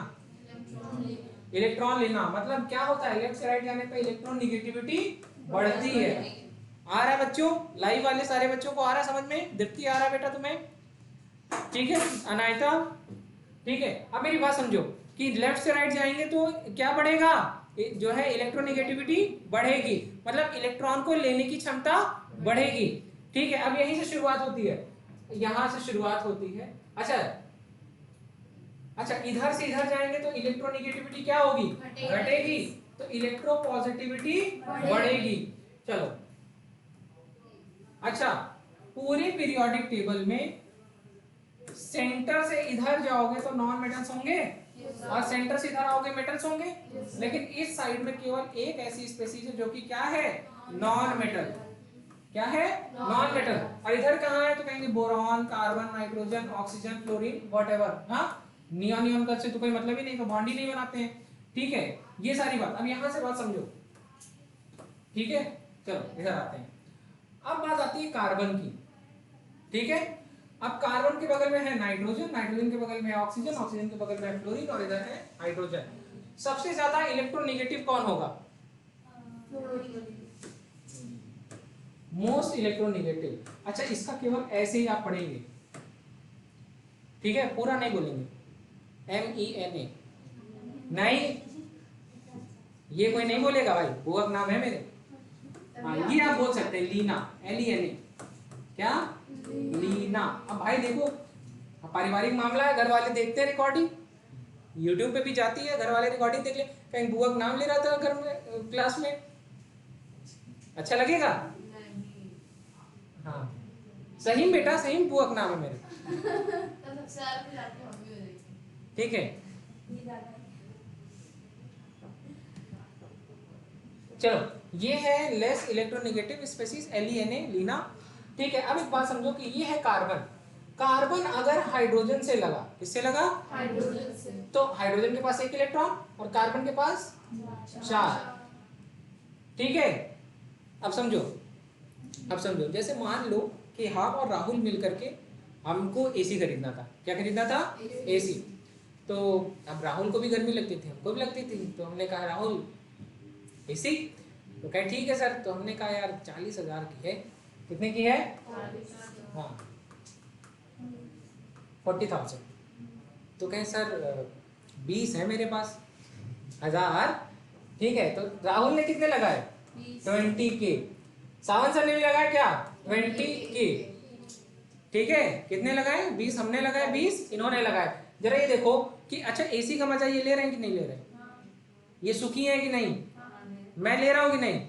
इलेक्ट्रॉन लेना। मतलब क्या होता है? लेफ्ट से राइट जाने पे इलेक्ट्रॉन निगेटिविटी बढ़ती है। आ रहा है बच्चों? लाइव वाले सारे बच्चों को आ रहा है समझ में? दीप्ति आ रहा है बेटा तुम्हें? ठीक है, अनायता ठीक है। अब मेरी बात समझो कि लेफ्ट से राइट जाएंगे तो क्या बढ़ेगा? जो है इलेक्ट्रोनेगेटिविटी बढ़ेगी, मतलब इलेक्ट्रॉन को लेने की क्षमता बढ़ेगी। ठीक है, अब यहीं से शुरुआत होती है, यहां से शुरुआत होती है। अच्छा, इधर से इधर जाएंगे तो इलेक्ट्रोनेगेटिविटी क्या होगी? घटेगी, तो इलेक्ट्रो पॉजिटिविटी बढ़ेगी। चलो, अच्छा, पूरे पीरियोडिक टेबल में सेंटर से इधर जाओगे तो नॉन मेटल्स होंगे, और सेंटर से इधर आओगे मेटल्स होंगे। लेकिन इस साइड में केवल एक ऐसी स्पेसीज है जो कि क्या है? Non metal. क्या है? Non metal. और इधर कहाँ है? तो कहेंगे boron, carbon, nitrogen, oxygen, chlorine, whatever. हाँ, नियॉन नियॉन का से तो कोई मतलब ही नहीं, तो बॉन्ड ही नहीं बनाते हैं। ठीक है, ये सारी बात। अब यहां से बात समझो, ठीक है। चलो इधर आते हैं। अब बात आती है कार्बन की। ठीक है, अब कार्बन के बगल में है नाइट्रोजन, नाइट्रोजन के बगल में है ऑक्सीजन, ऑक्सीजन के बगल में है फ्लोरीन, और इधर है हाइड्रोजन। सबसे ज्यादा इलेक्ट्रोनेगेटिव कौन होगा? Most electronegative. अच्छा, इसका केवल ऐसे ही आप पढ़ेंगे, ठीक है, पूरा नहीं बोलेंगे। MENA नहीं, ये कोई नहीं बोलेगा भाई, बुआ नाम है मेरे। हाँ, ये आप बोल सकते हैं लीना, LENA। क्या? लीना। अब भाई देखो, पारिवारिक मामला है, घर वाले देखते हैं रिकॉर्डिंग, यूट्यूब पे भी जाती है, घर वाले रिकॉर्डिंग देख ले, कहीं बुआ का नाम ले रहा था घर में क्लास में, अच्छा लगेगा? हाँ सही बेटा, सही बुआ का नाम है मेरे। ठीक है, चलो, ये है less electronegative species LENA, Lena. ठीक है, अब एक बात समझो कि ये है कार्बन। कार्बन अगर हाइड्रोजन से लगा, किससे लगा? हाइड्रोजन से, तो हाइड्रोजन के पास एक इलेक्ट्रॉन और कार्बन के पास 4। ठीक है, अब समझो, जैसे मान लो कि हम और राहुल मिल करके हमको AC खरीदना था। क्या खरीदना था? AC। तो अब राहुल को भी गर्मी लगती थी, हमको भी लगती थी, तो हमने कहा राहुल AC, तो कहे ठीक है सर। तो हमने कहा यार 40,000 की है। कितने की है? हाँ 40,000। तो कहे सर 20 है मेरे पास, 1000। ठीक है, तो राहुल ने कितने लगाए? 20K। सावन सर ने भी लगाया क्या? 20K। ठीक है, कितने लगाए? 20 हमने लगाए, 20 इन्होंने लगाए। जरा ये देखो कि अच्छा AC का मजा ये ले रहे हैं कि नहीं ले रहे? ये सुखी है कि नहीं? मैं ले रहा हूँ कि नहीं?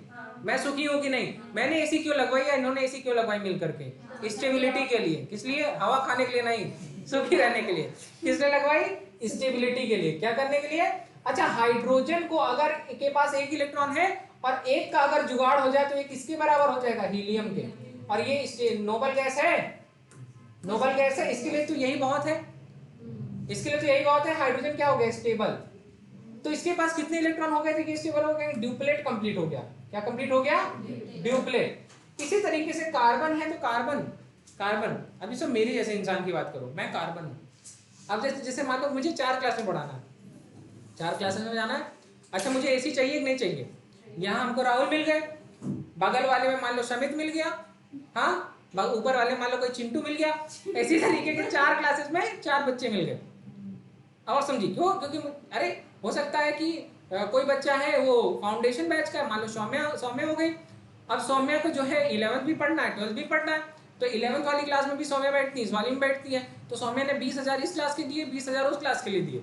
मैं सुखी हूँ कि नहीं? मैंने AC क्यों लगवाई या इन्होंने AC क्यों लगवाई मिल करके? स्टेबिलिटी के लिए। किस लिए? हवा खाने के लिए नहीं, सुखी रहने के लिए। किसने लगवाई? स्टेबिलिटी के लिए। क्या करने के लिए? अच्छा, हाइड्रोजन को अगर के पास एक इलेक्ट्रॉन है और एक का अगर जुगाड़ हो जाए तो ये किसके बराबर हो जाएगा? हीलियम के। और ये नोबल गैस है, नोबल गैस है, इसके लिए तो यही बहुत है, इसके लिए तो यही बहुत है। हाइड्रोजन क्या हो गया? स्टेबल। तो इसके पास कितने इलेक्ट्रॉन हो गए थे कि स्टेबल हो गए? ड्यूप्लेट कंप्लीट हो गया। क्या कंप्लीट हो गया? ड्यूप्लेट। इसी तरीके से कार्बन है तो कार्बन, कार्बन अभी सब मेरे जैसे इंसान की बात करो, मैं कार्बन हूं। अब जैसे जैसे मान लो मुझे 4 क्लास में पढ़ाना है, 4 क्लासेस में जाना है। अच्छा मुझे एसी चाहिए कि नहीं चाहिए? यहाँ हमको राहुल मिल गए, बगल वाले में मान लो समित मिल गया, हाँ ऊपर वाले मान लो कोई चिंटू मिल गया। इसी तरीके के 4 क्लासेस में 4 बच्चे मिल गए। और समझी क्यों? क्योंकि अरे हो सकता है कि कोई बच्चा है वो फाउंडेशन बैच का, मान लो सौम्या हो गई। अब सौम्या को जो है 11th भी पढ़ना है, 12th भी पढ़ना है, तो 11th वाली क्लास में भी सौम्या बैठती है, इस वाली में बैठती है। तो सौम्या ने 20,000 इस क्लास के दिए, 20,000 उस क्लास के लिए दिए।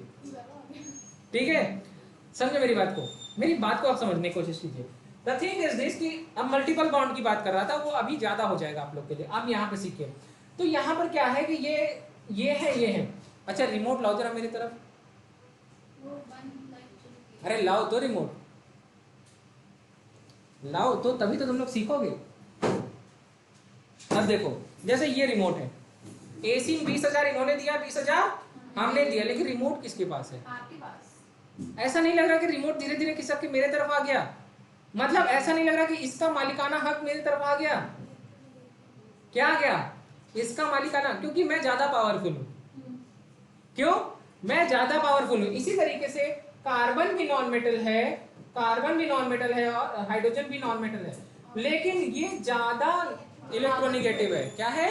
ठीक है, समझे मेरी बात को? मेरी बात को आप समझने की कोशिश कीजिए। द थिंग इज दिस कि अब मल्टीपल बॉन्ड की बात कर रहा था, वो अभी ज्यादा हो जाएगा आप लोग के लिए। अब यहाँ पे सीखिए। तो यहाँ पर क्या है कि ये है। अच्छा रिमोट लाओ जरा मेरी तरफ। अरे लाओ तो रिमोट, लाओ तो, तभी तो तुम लोग सीखोगे। अब देखो जैसे ये रिमोट है, एसी 20,000 इन्होंने दिया, 20,000 हमने दिया, लेकिन रिमोट किसके पास है? आपके पास। ऐसा नहीं लग रहा कि रिमोट धीरे धीरे खिसक के मेरे तरफ आ गया? मतलब ऐसा नहीं लग रहा कि इसका मालिकाना हक मेरी तरफ आ गया? क्या आ गया? इसका मालिकाना, क्योंकि मैं ज्यादा पावरफुल हूं। क्यों? मैं ज्यादा पावरफुल हूं। इसी तरीके से कार्बन भी नॉन मेटल है, कार्बन भी नॉन मेटल है और हाइड्रोजन भी नॉन मेटल है, लेकिन ये ज्यादा इलेक्ट्रोनिगेटिव है। क्या है?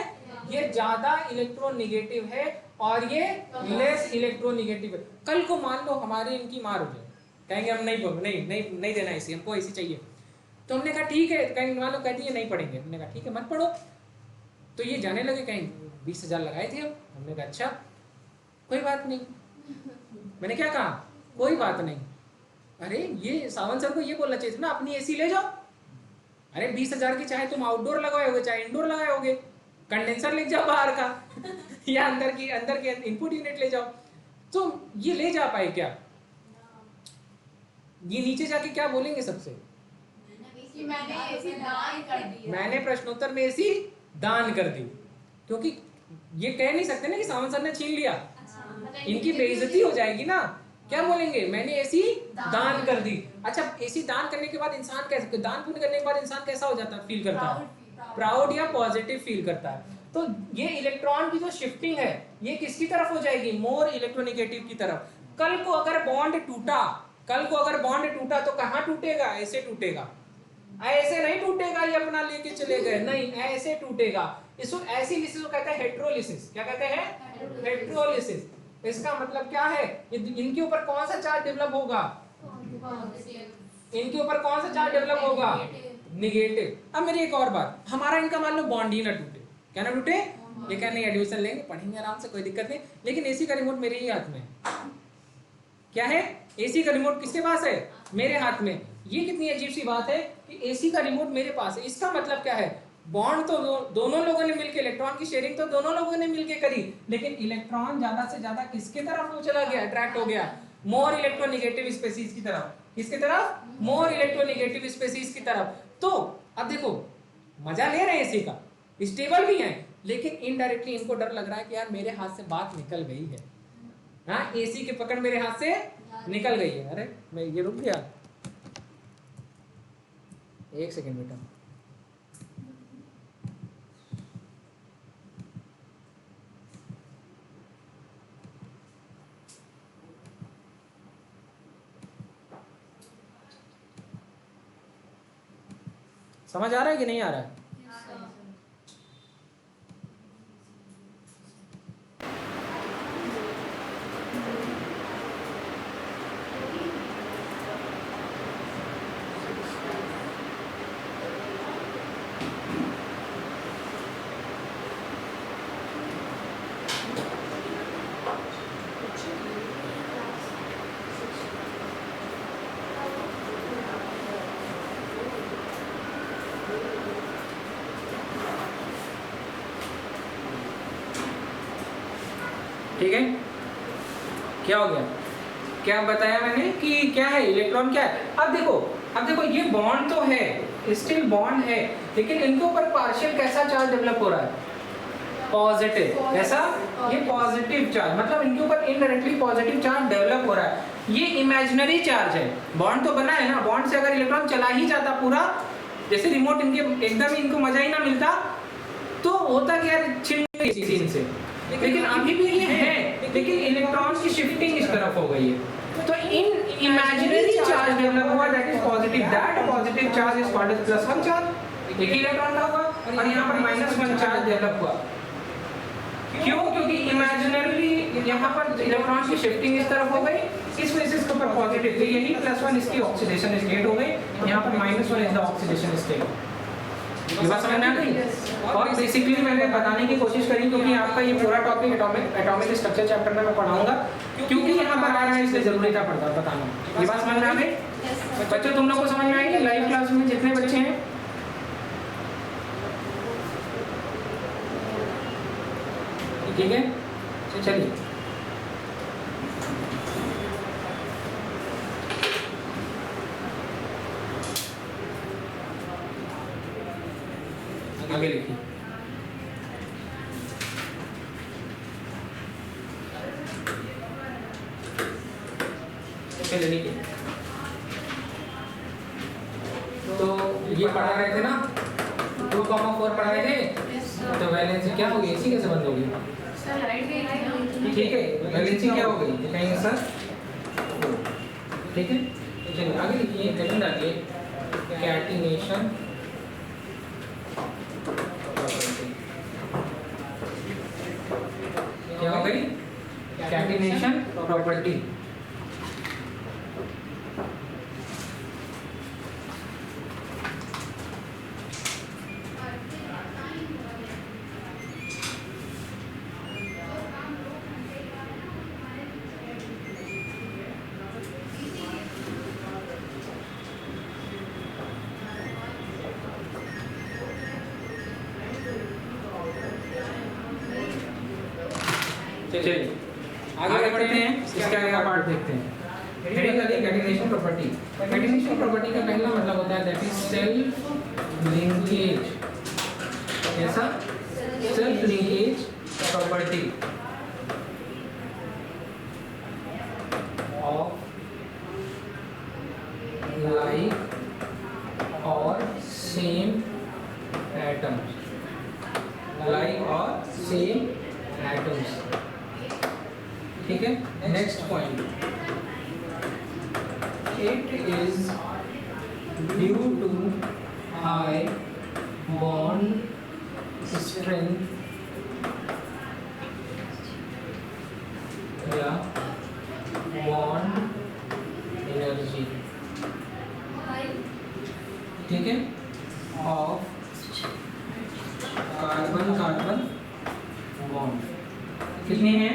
ये ज्यादा इलेक्ट्रोनिगेटिव है और ये लेस इलेक्ट्रोनिगेटिव है। कल को मान लो हमारी इनकी मार हो जाए, कहेंगे हम नहीं देना इसी, हमको इसी चाहिए। तो हमने कहा ठीक है, कहेंगे मान लो कहती है नहीं पढ़ेंगे, हमने कहा ठीक है मत पढ़ो। तो ये जाने लगे, कहेंगे 20,000 लगाए थे हम, हमने कहा अच्छा कोई बात नहीं। मैंने क्या कहा? कोई बात नहीं। अरे ये सावंत सर को ये बोलना चाहिए था ना, अपनी एसी ले जाओ। अरे 20,000 की चाहे तुम आउटडोर लगाए होगे चाहे इंडोर लगाए होगे, कंडेंसर ले जाओ बाहर का या अंदर के इनपुट यूनिट ले जाओ। तो ये ले जा पाए क्या? ये नीचे जाके क्या बोलेंगे सबसे? मैंने प्रश्नोत्तर में एसी दान कर दी। क्योंकि ये कह नहीं सकते ना कि सावंत सर ने छीन लिया, इनकी बेइज्जती हो जाएगी ना। क्या बोलेंगे? मैंने एसी दान कर दी। अच्छा एसी दान करने के बाद इंसान कैसे, दान पुण्य करने के बाद इंसान कैसा हो जाता है, फील करता है? प्राउड या पॉजिटिव फील करता है। तो ये इलेक्ट्रॉन की जो शिफ्टिंग है ये किसकी तरफ हो जाएगी? मोर इलेक्ट्रोनिगेटिव की तरफ। कल को अगर बॉन्ड टूटा तो कहाँ टूटेगा? ऐसे टूटेगा, ऐसे नहीं टूटेगा ये अपना लेके चले गए, नहीं ऐसे टूटेगा। इसको ऐसी लिसिस को कहते हैं हेट्रोलिसिस। क्या कहते हैं? हेट्रोलिसिस। इसका मतलब क्या है? इनके ऊपर कौन सा चार्ज डेवलप होगा? इनके ऊपर कौन सा चार्ज डेवलप होगा? निगेटिव। अब मेरी एक और बात, हमारा इनका मान लो बॉन्ड ही ना टूटे, क्या ना टूटे? ये क्या नहीं, एडमिशन लेंगे पढ़ेंगे आराम से, कोई दिक्कत नहीं। लेकिन एसी का रिमोट मेरे ही हाथ में। क्या है? एसी का रिमोट किसके पास है? मेरे हाथ में। ये कितनी अजीब सी बात है कि एसी का रिमोट मेरे पास है। इसका मतलब क्या है? बॉन्ड तो दोनों लोगों ने मिलकर, इलेक्ट्रॉन की शेयरिंग तो दोनों लोगों ने मिलकर करी, लेकिन इलेक्ट्रॉन ज्यादा से ज्यादा किसके तरफ वो चला गया? अट्रैक्ट हो गया मोर इलेक्ट्रोनिगेटिव स्पीसीज की तरफ। किसकी तरफ? मोर इलेक्ट्रोनिगेटिव स्पीसीज की तरफ। तो अब देखो मजा ले रहे हैं एसी का, स्टेबल भी है, लेकिन इनडायरेक्टली इनको डर लग रहा है कि यार मेरे हाथ से बात निकल गई है। हाँ एसी की पकड़ मेरे हाथ से निकल गई है। अरे मैं ये रुक गया, एक सेकेंड बेटा। समझ आ रहा है कि नहीं आ रहा है? ठीक है, क्या हो गया? क्या बताया मैंने कि क्या है? इलेक्ट्रॉन क्या है? अब देखो ये बॉन्ड तो है, स्टिल बॉन्ड है, लेकिन इनके ऊपर पार्शियल कैसा चार्ज डेवलप हो रहा है? पॉजिटिव। कैसा? ये पॉजिटिव चार्ज, मतलब इनके ऊपर इनडायरेक्टली पॉजिटिव चार्ज डेवलप हो रहा है। ये इमेजिनरी चार्ज है, बॉन्ड तो बना है ना, बॉन्ड से अगर इलेक्ट्रॉन चला ही जाता पूरा, जैसे रिमोट इनके एकदम इनको मजा ही ना मिलता, तो होता क्या, छिन गई चीज से। लेकिन अभी भी ये है, लेकिन इलेक्ट्रॉन की शिफ्टिंग इस तरफ हो गई है। तो इन इमेजिनरी चार्ज डेवलप हुआ, that is positive, that positive charge is called as +1 charge, एक ही इलेक्ट्रॉन का हुआ, और यहाँ पर -1 चार्ज डेवलप हुआ। क्यों? क्योंकि इमेजिनरी यहाँ पर इलेक्ट्रॉन की शिफ्टिंग इस तरफ हो गई, इस वजह से इसके ऊपर पॉजिटिव, तो यही +1 इसकी ऑक्सीडेशन स्टेट हो गई, यहाँ पर -1 इज द ऑक्सीडेशन स्टेट। ये बात समझ में आ गई? और बेसिकली मैंने बताने की कोशिश करी, क्योंकि आपका ये पूरा टॉपिक एटॉमिक स्ट्रक्चर चैप्टर में मैं पढ़ाऊंगा, क्योंकि यहाँ पर आ रहा है, इसलिए जरूरी था बताना। ये बात समझ में आ गई? बच्चों तुम लोग को समझ में आएगी? लाइव क्लास में जितने बच्चे हैं, ठीक है, चलिए आगे लिखिए। चलिए लिखिए। तो ये पढ़ा रहे थे ना, 2,4 पढ़ा रहे थे, तो वैलेंसी क्या होगी, इसी कैसे बंद होगी? ठीक है, वैलेंसी क्या हो गई दिखाएंगे सर, ठीक है। चलिए आगे लिखिए, सेकंड डालिए, कैटिनेशन क्या हो गई? Catenation property. चलिए आगे बढ़ते हैं, इसके आगे का पार्ट देखते हैं। हेडिंग डालिए कैटिनेशन प्रॉपर्टी। कैटिनेशन प्रॉपर्टी का पहला मतलब होता है दैट इज सेल्फ लिंकेज। कैसा? Self linkage property of like और सेम एटम्स, लाइक और सेम एटम्स, ठीक है। Next point, it is due to high bond strength या बॉन्ड एनर्जी, ठीक है, ऑफ कार्बन कार्बन बॉन्ड। कितने हैं?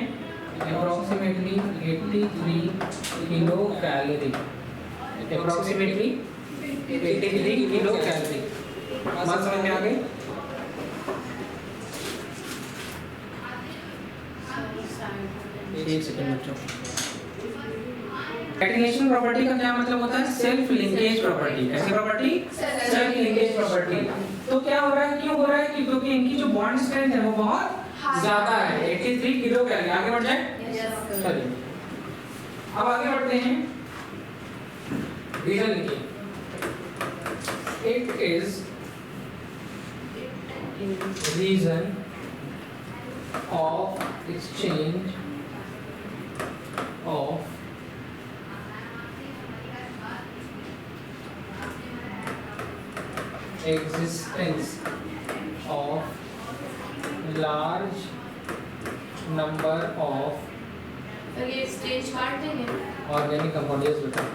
Approximately 83 kilo calorie, approximately 83 kilo calorie. बात समझ में आ गई? एक सेकंड बच्चों, कैटिनेशन प्रॉपर्टी का क्या मतलब होता है? Self linkage property. कैसी प्रॉपर्टी? Self linkage property. तो क्या हो रहा है, क्यों हो रहा है? क्योंकि इनकी जो बॉन्ड स्ट्रेंथ है वो बहुत ज्यादा है, 83 किलो कैलोरी। आगे बढ़ जाए, चलिए अब आगे बढ़ते हैं, रीजन लिखिए। It is reason of exchange of existence of large number of organic compounds बताओ।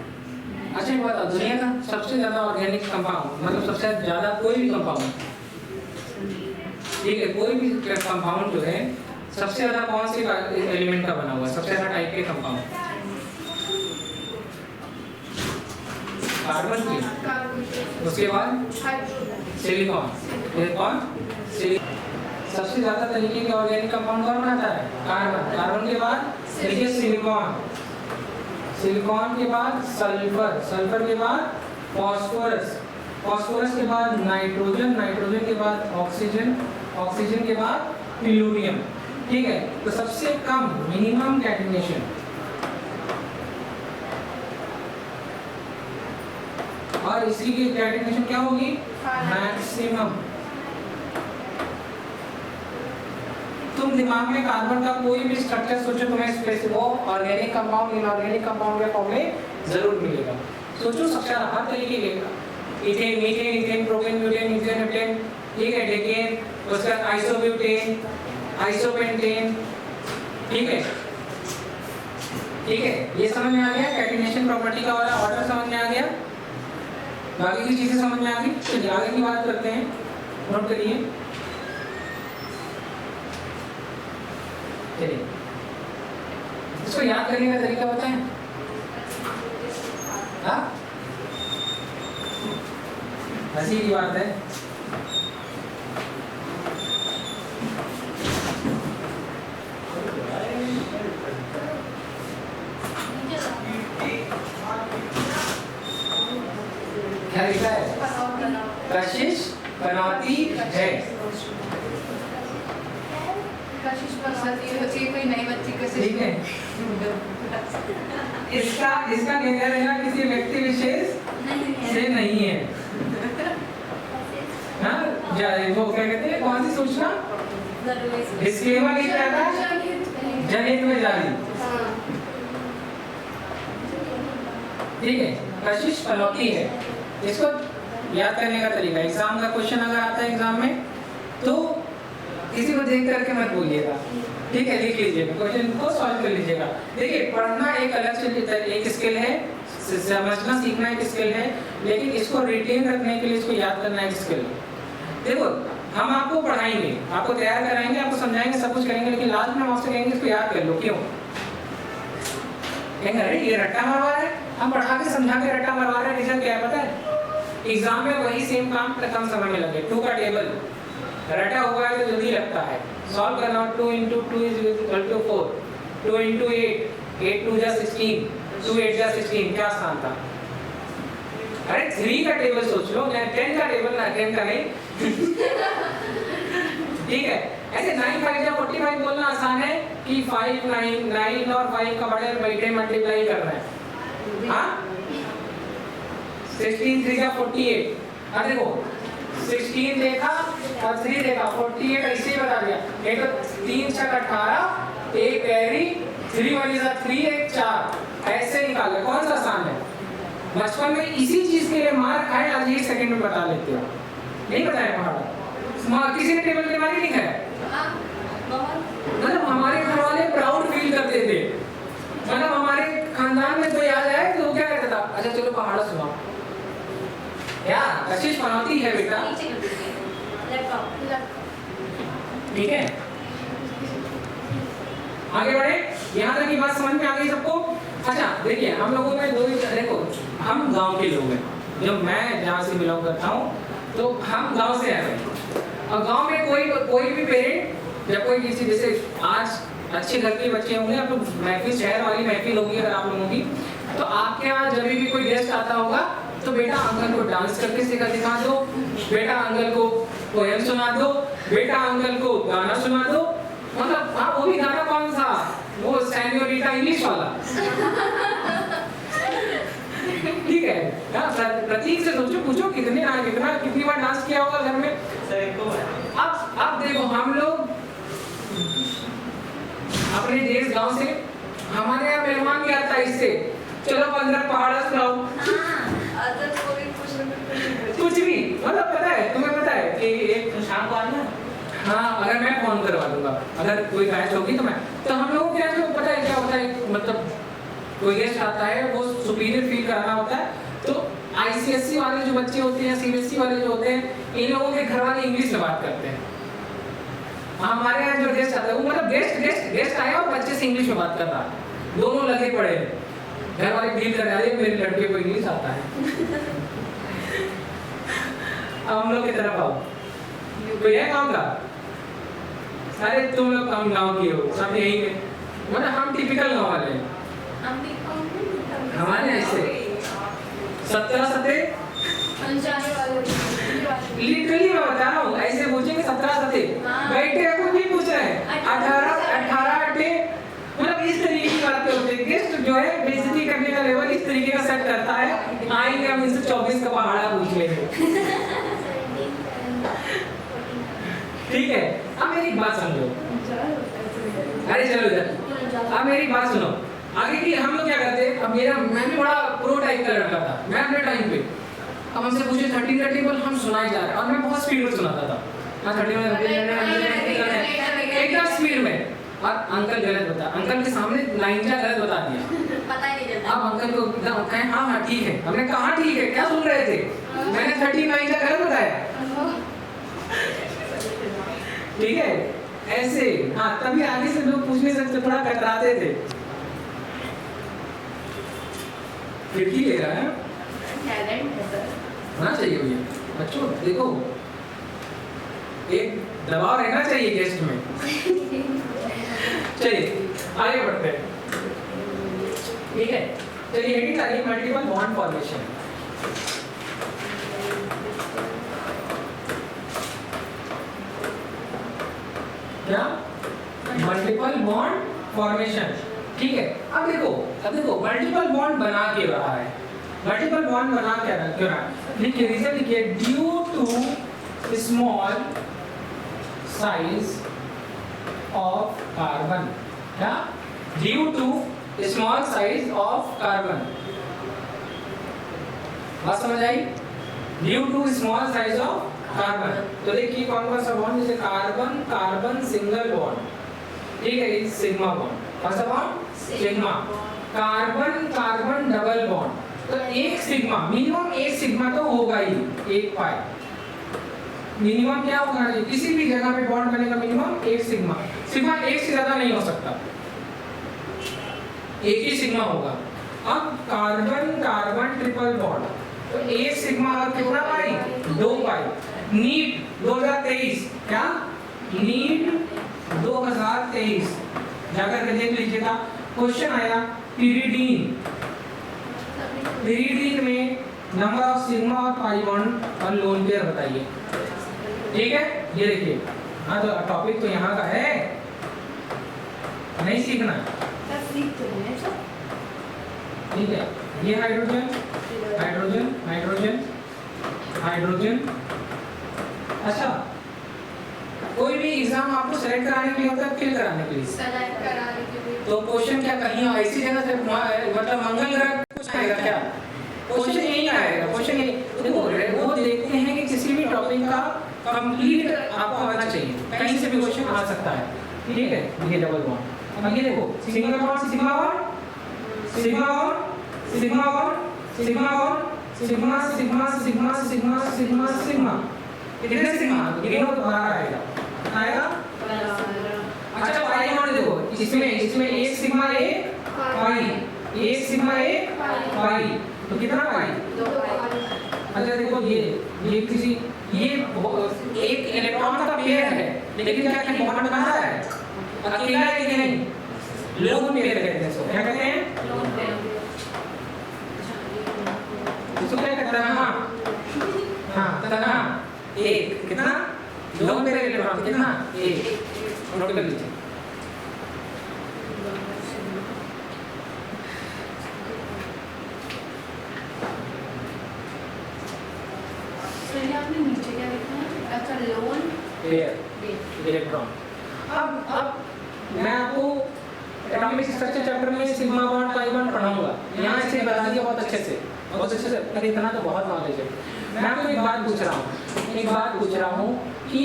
अच्छा एक बात, दुनिया का सबसे ज्यादा ऑर्गेनिक कंपाउंड, मतलब सबसे ज्यादा कोई भी कंपाउंड, ठीक है, कोई भी कंपाउंड जो है सबसे ज्यादा कौन से एलिमेंट का बना हुआ है? सबसे ज्यादा टाइप के कंपाउंड कार्बन की, उसके बाद सिलिकॉन, सबसे ज्यादा तरीके के ऑर्गेनिक कंपाउंड कौन बनाता है? कार्बन। कार्बन के बाद देखिए सिलिकॉन, सिलिकॉन के बाद सल्फर, सल्फर के बाद फास्फोरस, फास्फोरस के बाद नाइट्रोजन, नाइट्रोजन के बाद ऑक्सीजन, ऑक्सीजन के बाद टेलुरियम। ठीक है, तो सबसे कम मिनिमम कैटिनेशन और इसी की कैटिनेशन क्या होगी? मैक्सिमम। तुम दिमाग में कार्बन का कोई भी स्ट्रक्चर सोचो, तुम्हें specific organic compound, inorganic compound के फॉर्म में जरूर मिलेगा। सोचो स्ट्रक्चर हर तरीके के, ethane, methane, ethane, propane, butane, ethane, heptane, ठीक है, डेकेन, उसके बाद आइसोब्यूटेन, आइसोपेंटेन। ठीक है, ठीक है, ये समझ में आ गया कैटिनेशन प्रॉपर्टी का वाला ऑर्डर समझ में आ गया, बाकी की चीजें समझ में आ गई। चलिए आगे की बात करते हैं, नोट करिए। चलिए इसको याद करने का तरीका बताएं। हाँ, हंसी की बात है। क्या लिखा है? कशिश बनाती है। कशिश बनाती होती है कोई नई बच्ची कशिश। ठीक है, इसका निर्णय लेना किसी व्यक्ति विशेष से नहीं है। हाँ, वो क्या कहते हैं, कौन सी सूचना? डिस्क्लेमर लिख रहा था, जनहित में जारी। ठीक है, कशिश पनौती है। इसको याद करने का तरीका, एग्जाम का क्वेश्चन अगर आता है एग्जाम में तो किसी को देख करके मत बोलिएगा। ठीक है, लिख लीजिएगा, क्वेश्चन को सॉल्व कर लीजिएगा। देखिए, पढ़ना एक अलग से एक स्किल है, समझना सीखना एक स्किल है, लेकिन इसको रिटेन रखने के लिए इसको याद करना एक स्किल है। देखो, हम आपको पढ़ाएंगे, आपको तैयार कराएंगे, आपको समझाएंगे, सब कुछ करेंगे, लेकिन लास्ट में हम आपसे कहेंगे इसको याद कर लो। क्यों कहेंगे? अरे ये रट्टा मरवा रहे हैं, हम पढ़ा के समझा के रट्टा मरवा रहे हैं, रिजल्ट क्या है पता है? एग्जाम में वही सेम काम कम समय में लगे। 2 का टेबल रटा हुआ है तो जल्दी लगता है, सॉल्व करना। 2 × 2 = 4, 2 × 8, 8 × 2 = 16, 2 × 8 = 16, क्या आसान था? अरे 3 का टेबल सोच लो, 10 का टेबल ना, 10 का नहीं। ठीक है, ऐसे 9 5 या 45 बोलना आसान है कि 5 9 और 5 का बड़े बैठे मल्टीप्लाई करना है। हाँ, 16 3 का 48। अब देखो 16 देखा और 3 देखा, 48 ऐसे ही बता दिया। एक तो 3 6 18, एक कैरी, 3 1 = 3, एक 4, ऐसे निकाल ले। कौन सा आसान है? बचपन में इसी चीज के लिए मार खाए, आज 1 सेकंड में बता लेते हो। नहीं बताया पहाड़ा, किसी ने टेबल के बारे नहीं खाया। मतलब हमारे घर वाले प्राउड फील करते थे, मतलब हमारे खानदान में कोई आ जाए तो क्या कहता था, अच्छा चलो पहाड़ा सुनाओ। क्या कशिश पनौती है बेटा। ठीक है, आगे बढ़े। यहाँ तक की बात समझ में आ गई सबको? अच्छा देखिए, हम लोगों में दो, देखो हम गांव के लोग हैं, जब मैं जहाँ से बिलोंग करता हूँ तो हम गांव से आए हैं। और गांव में कोई भी पेरेंट जब कोई किसी, जैसे आज अच्छे घर के बच्चे होंगे, आप लोग महफिल, शहर वाली महफिल होगी अगर आप लोगों की, तो आपके यहाँ जब भी कोई गेस्ट आता होगा तो बेटा अंकल को डांस करके दिखा दो, बेटा अंकल को पोएम सुना दो, बेटा अंकल को गाना सुना दो। मतलब हाँ, वो भी गाना कौन सा? वो सेन्योरिटा इंग्लिश वाला। ठीक है, प्रतीक से सोचो, पूछो कितनी बार डांस किया होगा घर में? अब देखो, हम लोग अपने देश गांव से, हमारे यहाँ मेहमान भी आता है इससे, चलो 15 पहाड़ा सुनाओ। कुछ भी, मतलब पता है, तुम्हें पता है कि एक शाम को आना। हाँ, अगर मैं फोन करवा दूंगा, अगर कोई बैच होगी तो हम लोगों को क्या पता है क्या होता है, मतलब कोई गेस्ट आता है वो सुपीरियर फील कराना होता है। तो आईसीएसई वाले जो बच्चे होते हैं, सीबीएसई वाले जो होते हैं, इन लोगों के घर वाले इंग्लिश में बात करते हैं। हमारे यहाँ जो गेस्ट आता है वो मतलब गेस्ट आया और बच्चे से इंग्लिश में बात कर रहा है, दोनों लगे पड़े हैं। घर वाले फील कर रहे हैं मेरे लड़के को इंग्लिश आता है। अब हम लोग की तरफ आओ, कोई है गाँव का? अरे तुम लोग कम गाँव की हो, सब यही के, मतलब हम टिपिकल गाँव वाले हैं। हमारे ऐसे 17 17 लिटरली मैं बता रहा हूँ, ऐसे पूछेंगे 17 सते बैठे को भी पूछ रहे हैं 18 अट्ठे, मतलब इस तरीके की बातें होती है। गेस्ट जो है बेइज्जती करने का लेवल इस तरीके का सेट करता है, आएंगे हम इनसे 24 का पहाड़ा पूछ लेंगे। ठीक है, अब मेरी बात समझो। अरे चलो इधर, अब मेरी बात सुनो। आगे की हम लोग क्या करते हैं, अब मैं भी बड़ा प्रो टाइप का लड़का था मैं अपने टाइम पे। अब हमसे पूछे 13 का टेबल, हम सुनाए जा रहे हैं और मैं बहुत स्पीड में सुनाता था। हाँ 30 में एकदम स्पीड में, और अंकल गलत बता, अंकल के सामने 9 का गलत बता दिया, पता ही नहीं चलता। अब अंकल को एकदम कहे हाँ हाँ ठीक है, हमने कहा ठीक है, क्या सुन रहे थे, मैंने 39 का गलत बताया। ठीक है, ऐसे हाँ, तभी आगे से लोग पूछ नहीं सकते, थोड़ा कतराते थे। खिड़की ले रहा है, टैलेंट है सर, होना चाहिए भैया। बच्चों देखो, एक दबाव रहना चाहिए गेस्ट में। चलिए आगे बढ़ते हैं। ठीक है, चलिए हेडिंग आ रही है मल्टीपल बॉन्ड फॉर्मेशन। क्या? Multiple bond formation. ठीक है, अब देखो मल्टीपल बॉन्ड बना के रहा है, मल्टीपल बॉन्ड बना क्या क्यों रहा है, देखिए रीजन लिखिए, due to small size of carbon. क्या? Due to small size of carbon. बात समझ आई? Due to small size of carbon. तो देखिए कौन कौन सा बॉन्ड, जैसे कार्बन कार्बन सिंगल बॉन्ड, ठीक है, ये सिग्मा बॉन्ड। कौन सा bond? Sigma. Carbon carbon double bond, तो एक सिग्मा, मिनिमम एक सिग्मा तो होगा ही, एक पाई। मिनिमम क्या होगा, किसी भी जगह पे बॉन्ड बनेगा मिनिमम एक सिग्मा। सिग्मा एक से ज्यादा नहीं हो सकता, एक ही सिग्मा होगा। अब कार्बन कार्बन ट्रिपल बॉन्ड, तो एक सिग्मा और कितना पाई? 2 पाई। नीट 2023, क्या नीट 2023 जाकर के देख लीजिएगा, क्वेश्चन आया पिरिडीन। पिरिडीन में नंबर ऑफ सिग्मा और पाई बॉन्ड और लोन पेयर बताइए। ठीक है, ये देखिए, हाँ तो टॉपिक तो यहाँ का है, नहीं सीखना। ठीक है, ये हाइड्रोजन हाइड्रोजन हाइड्रोजन हाइड्रोजन। अच्छा, कोई भी एग्जाम आपको सेलेक्ट कराने के लिए होता है, फिल कराने के लिए? सेलेक्ट कराने के लिए। तो क्वेश्चन क्या कहीं ऐसी जगह से मतलब मंगल ग्रह कुछ आएगा क्या? क्वेश्चन यही आएगा, क्वेश्चन यही। देखो वो देखते हैं कि किसी भी टॉपिक का कंप्लीट आपको आना चाहिए, कहीं से भी क्वेश्चन आ सकता है। ठीक है, ये डबल बॉन्ड। अब ये देखो, single bond sigma bond sigma bond sigma bond sigma bond sigma sigma sigma sigma sigma sigma, कितने सिग्मा? गिनो तो 12 आएगा। अच्छा पाई बॉन्ड देखो, इसमें एक सिग्मा एक पाई, एक सिग्मा एक पाई, तो कितना पाई? 2 पाई। अच्छा देखो, ये किसी ये एक इलेक्ट्रॉन का पेयर है, लेकिन क्या कहीं बॉन्ड बना रहा है? अकेला है कि नहीं? लोन पेयर कहते हैं इसको। क्या कहते हैं? Lone pair. इसको क्या कहते हैं? हाँ तन्हा। एक कितना? लोन पेयर इलेक्ट्रॉन कितना? एक। नोट कर लीजिए। आपने नीचे क्या लिखा है? अच्छा, लोन पेयर इलेक्ट्रॉन। अब मैं आपको एटॉमिक स्ट्रक्चर चैप्टर में सिग्मा बॉन्ड पाई बॉन्ड पढ़ाऊंगा, यहाँ इसे बता दिया बहुत अच्छे से। अरे इतना तो बहुत नॉलेज है। मैं आपको एक बात पूछ रहा हूँ कि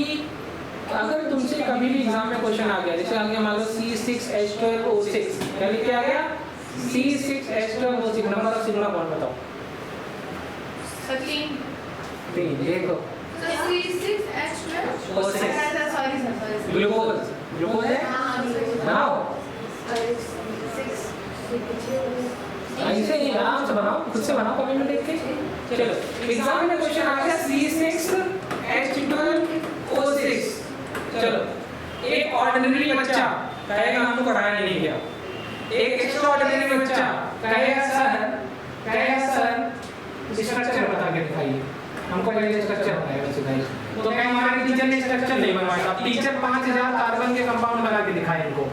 अगर तुमसे कभी भी एग्जाम में क्वेश्चन आ गया, जैसे आ गया मान लो C6H12O6, क्या लिख के आ गया? C6H12O6, number of sigma bond बताओ। 13। देखो ग्लूकोज है, बनाओ ऐसे ही आराम से बनाओ, खुद से बनाओ कमेंट में देख के। चलो एग्जाम में क्वेश्चन आ गया C6H12O6। चलो एक ऑर्डिनरी बच्चा कहेगा हमको पढ़ाया नहीं गया, एक एक्स्ट्रा ऑर्डिनरी बच्चा कहेगा सर स्ट्रक्चर बता के दिखाइए। हमको पहले स्ट्रक्चर बनाएगा सिखाई। तो क्या हमारे टीचर ने स्ट्रक्चर नहीं बनवाया, टीचर 5000 कार्बन के कंपाउंड बना के दिखाए इनको,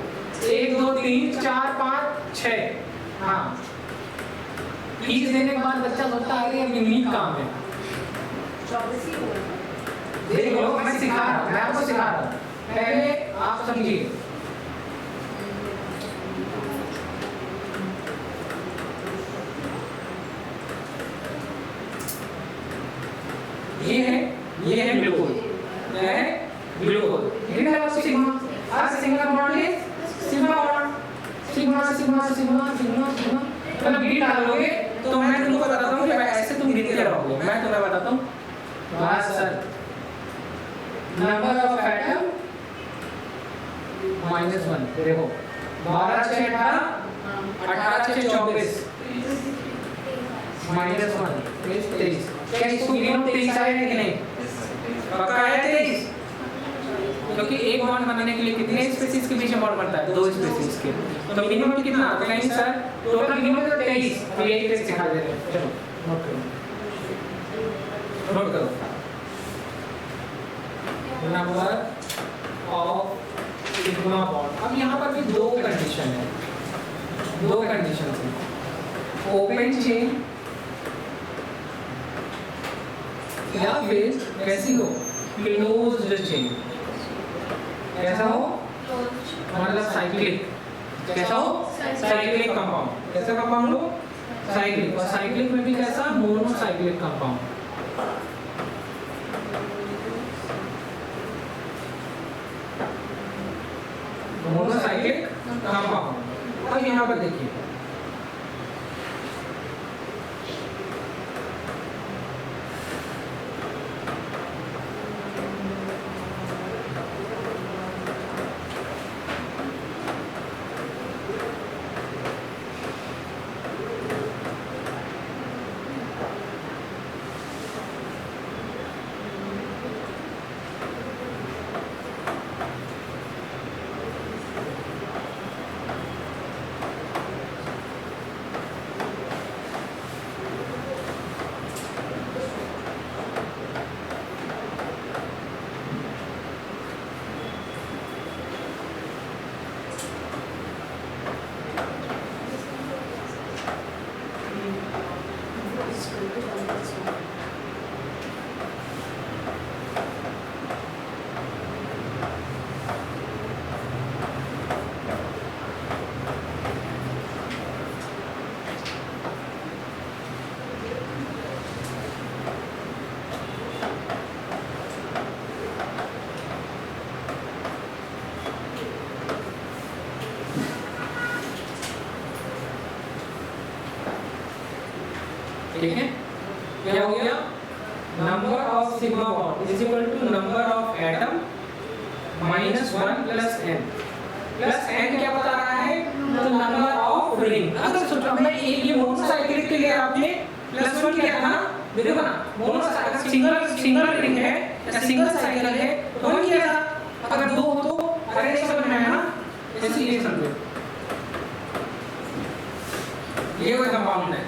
1 2 3 4 5 6। हाँ, फीस देने के बाद बच्चा बोलता है ये यूनिक काम है। देख लो, मैं सिखा रहा हूँ, मैं आपको सिखा रहा हूँ, पहले आप समझिए। ये है ग्लूकोज, क्या है ग्लूकोज। ये है सिग्मा, आज सिंगल बॉन्ड है sigma bond, sigma sigma sigma sigma sigma. मतलब गिन डालोगे तो मैं तुमको बताता हूँ कि ऐसे तुम गिनते रहोगे, मैं तुम्हें बताता हूँ। बस सर, नंबर ऑफ एटम -1, देखो 12 6 18, 18 6 24, -1 23। क्या इसको गिनो 23 आया है कि नहीं? पक्का आया 23? क्योंकि एक बॉन्ड बनाने के लिए कितने स्पीशीज के बीच में बॉन्ड बनता है? 2 स्पीशीज के। तो मिनिमम कितना? तो नहीं सर, टोटल गिनोगे तो 23। अब यही ट्रिक सिखा दे रहे हैं, चलो नोट करो, नोट करो। Number of sigma bond. अब यहाँ पर भी 2 कंडीशन है, 2 कंडीशन है, ओपन चेन या फिर कैसी हो, क्लोज्ड चेन। कैसा हो? मतलब साइक्लिक। कैसा हो? Cyclic compound. कैसा कंपाउंड हो? साइक्लिक। और साइक्लिक में भी कैसा? Monocyclic compound. Monocyclic compound. अब यहाँ पर देखिए, ठीक है, क्या हो गया? Number of sigma bond is equal to number of atom -1 plus n। Plus n क्या बता रहा है? तो नंबर ऑफ रिंग। अगर सोचो मैं ये मोनोसाइक्लिक के लिए आपने +1 किया था ना, देखो ना, मोनोसाइक्लिक सिंगल रिंग है या सिंगल साइकिल है तो 1 किया था। अगर 2 हो तो अरे समझ में आया ना, ऐसे ये समझो, ये कोई कंपाउंड है।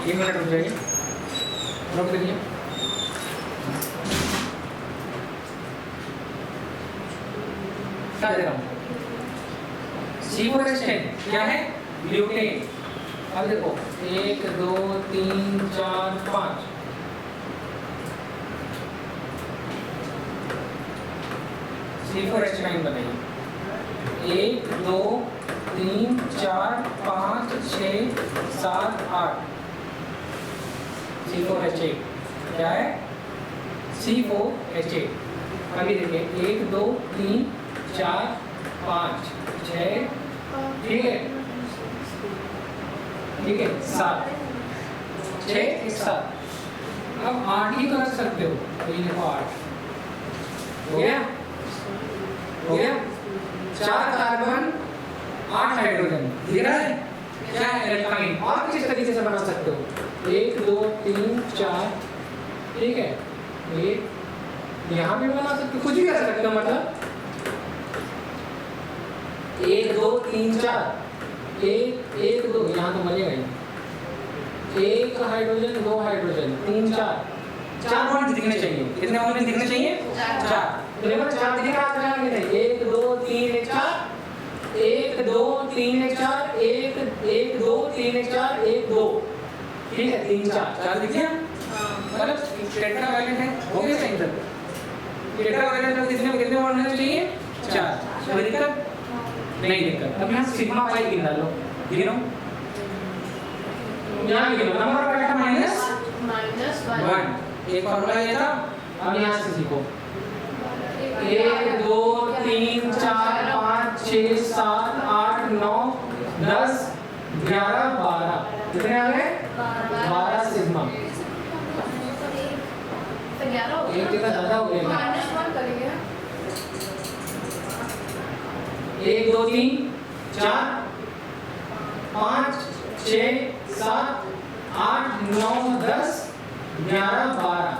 एक मिनट रुक जाइए, रोक दीजिए। क्या दे रहा हूँ? C4H10 क्या है? ब्यूटेन। अब देखो 1 2 3 4 5, C4H9 बनाइए। 1 2 3 4 5 6 7 8, C4H8 क्या है? C4H8। अभी देखिए 1 2 3 4 5 6, ठीक है, ठीक है, 7 6 1 7। अब 8 ही तो रख सकते हो, तो ये देखो 8 हो गया, हो गया। 4 कार्बन 8 हाइड्रोजन दिख रहा है, क्या है? एल्काइन। और किस तरीके से बना सकते हो? 1 2 3 4, ठीक है, एक यहाँ भी बना सकते हो, कुछ भी कर सकते हो। मतलब 1 2 3 4, एक दो, यहाँ तो मजेगा ही, एक हाइड्रोजन, दो हाइड्रोजन, तीन चार, चार बॉन्ड दिखने चाहिए। कितने बॉन्ड दिखने चाहिए? चार। तो देखो चार दिख रहा है, एक दो तीन एक चार, एक दो तीन एक चार, एक दो तीन एक चार, एक दो, ठीक है, तीन चार, चार दिख गया, मतलब टेट्रावैलेंट है, हो गया सही सर। टेट्रावैलेंट में कितने बॉन्ड होने चाहिए? चार। कोई दिक्कत नहीं? दिक्कत। अब यहाँ सिग्मा पाई गिन डालो, गिनो, यहाँ गिनो, number of atom minus one, एक फॉर्मूला ये था। अब यहाँ से सीखो, 1 2 3 4 5 6 7 8 9 10 11 12, कितने आ गए? 12 सिग्मा। एक जगह ज्यादा हो गया, 1 2 3 4 5 6 7 8 9 10 11 12,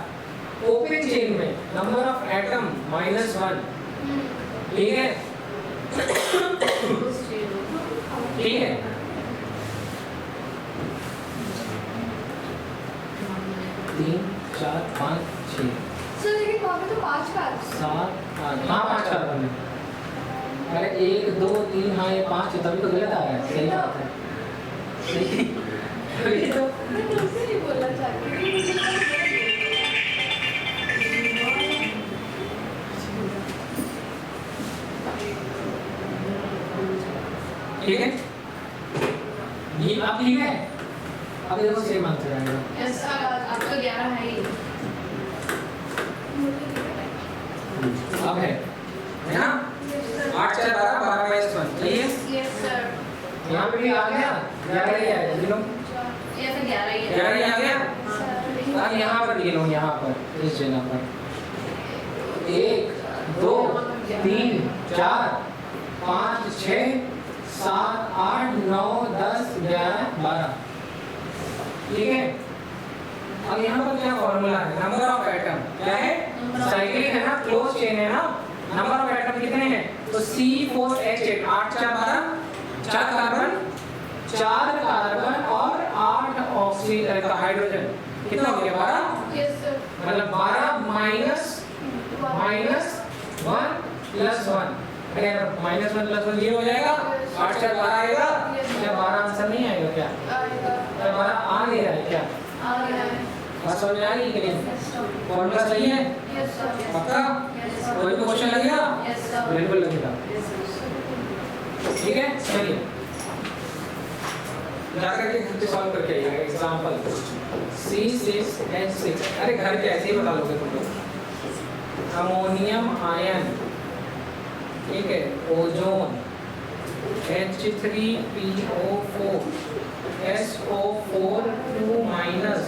ओपन चेन में नंबर ऑफ एटम -1, ठीक है, ठीक है। तीन चार पाँच छः सर लेकिन वहाँ पे तो 5 का 7 8, हाँ 5 कार्बन है। अरे 1 2 3, हाँ ये 5 है, तभी तो गलत आ रहा है, सही बात है, सही तो मैं तुमसे नहीं बोलना चाहती। ठीक है, ये आप ठीक है। अब देखो सेम आंसर आएगा। यस आपका 11 है ही। अब है ना 8 4 12 12 -1, सही है। Yes sir. यहाँ पे भी आ गया, 11 ही आएगा, गिनो, ये तो 11 ही है। 11 ही आ गया। हाँ, अब यहाँ पर गिनो, यहाँ पर इस जगह पर 1 2 3 4 5 6 7 8 9 10 11 12, ठीक है। अब यहाँ पर क्या फॉर्मूला है? नंबर ऑफ एटम क्या है? साइक्लिक है ना, क्लोज चेन है ना। नंबर ऑफ एटम कितने हैं? तो C4H8, 8 4 12, 4 कार्बन और 8 ऑक्सीजन हाइड्रोजन, कितना हो गया? 12, यस सर। मतलब 12 माइनस 1 प्लस 1, अगर -1 + 1 ये हो जाएगा, 8 4 12 आएगा, क्या 12 आंसर नहीं आएगा क्या? आएगा। 12 आ नहीं रहा है क्या? आ गया है। बात समझ में आ रही है कि नहीं? फॉर्मूला सही है? Yes sir. पक्का? Yes sir. कोई भी क्वेश्चन लगेगा? Yes sir. बिल्कुल लगेगा, ठीक है। चलिए जाकर के घर पे सॉल्व करके आइएगा। एग्जांपल C6H6, अरे घर पे ऐसे ही बता लोगे तुम लोग। अमोनियम आयन, ठीक है, ozone, H3PO4 SO4 2-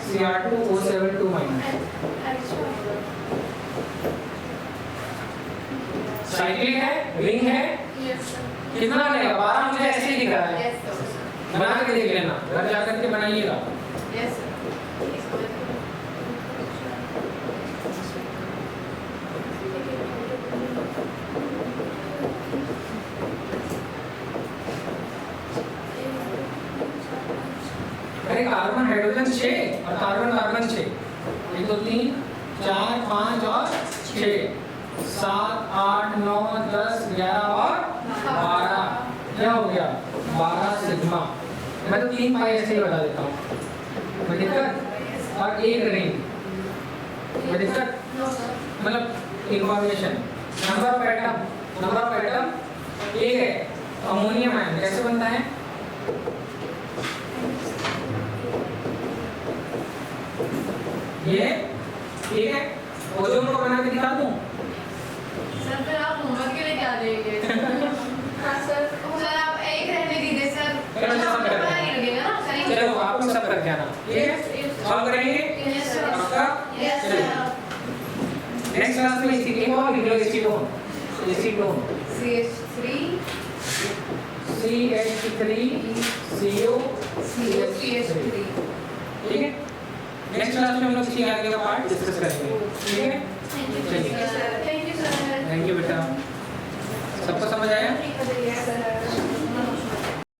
Cr2 O7 2-, cyclic है, रिंग है। Yes sir. कितना लगेगा? 12 मुझे ऐसे ही दिख रहा है, यस सर। बना के देख लेना, घर जाकर के बनाइएगा। Yes sir. अरे कार्बन हाइड्रोजन 6 और कार्बन 6, 1 2 3 4 5 और 6 7 8 9 10 11 और 12, क्या हो गया? 12 सिग्मा। मैं तो 3 पाई ऐसे ही बता देता हूँ, कोई दिक्कत? और एक रिंग, कोई दिक्कत? मतलब इंफॉर्मेशन। नंबर ऑफ एटम एक है। अमोनियम आयन कैसे बनता है? ये ठीक है, ओजोन को बना के दिखा दूं? सर फिर आप होमवर्क के लिए क्या देंगे? हाँ सर। सर आप एक रहने दीजिए सर। चलो सब पता करते नहीं लगेगा ना हैं, करेंगे। चलो आप लोग सब करके आना, ठीक है, सॉल्व करेंगे। Yes sir. पक्का? Yes sir. नेक्स्ट क्लास में इसी एक और लिख लो, एसीटोन CH3 CH3CO CH3 ठीक है। नेक्स्ट क्लास में हम लोग इसी आगे का पार्ट डिस्कस करेंगे, ठीक है। Thank you sir. Thank you sir. Thank you बेटा, सबको समझ आया? सर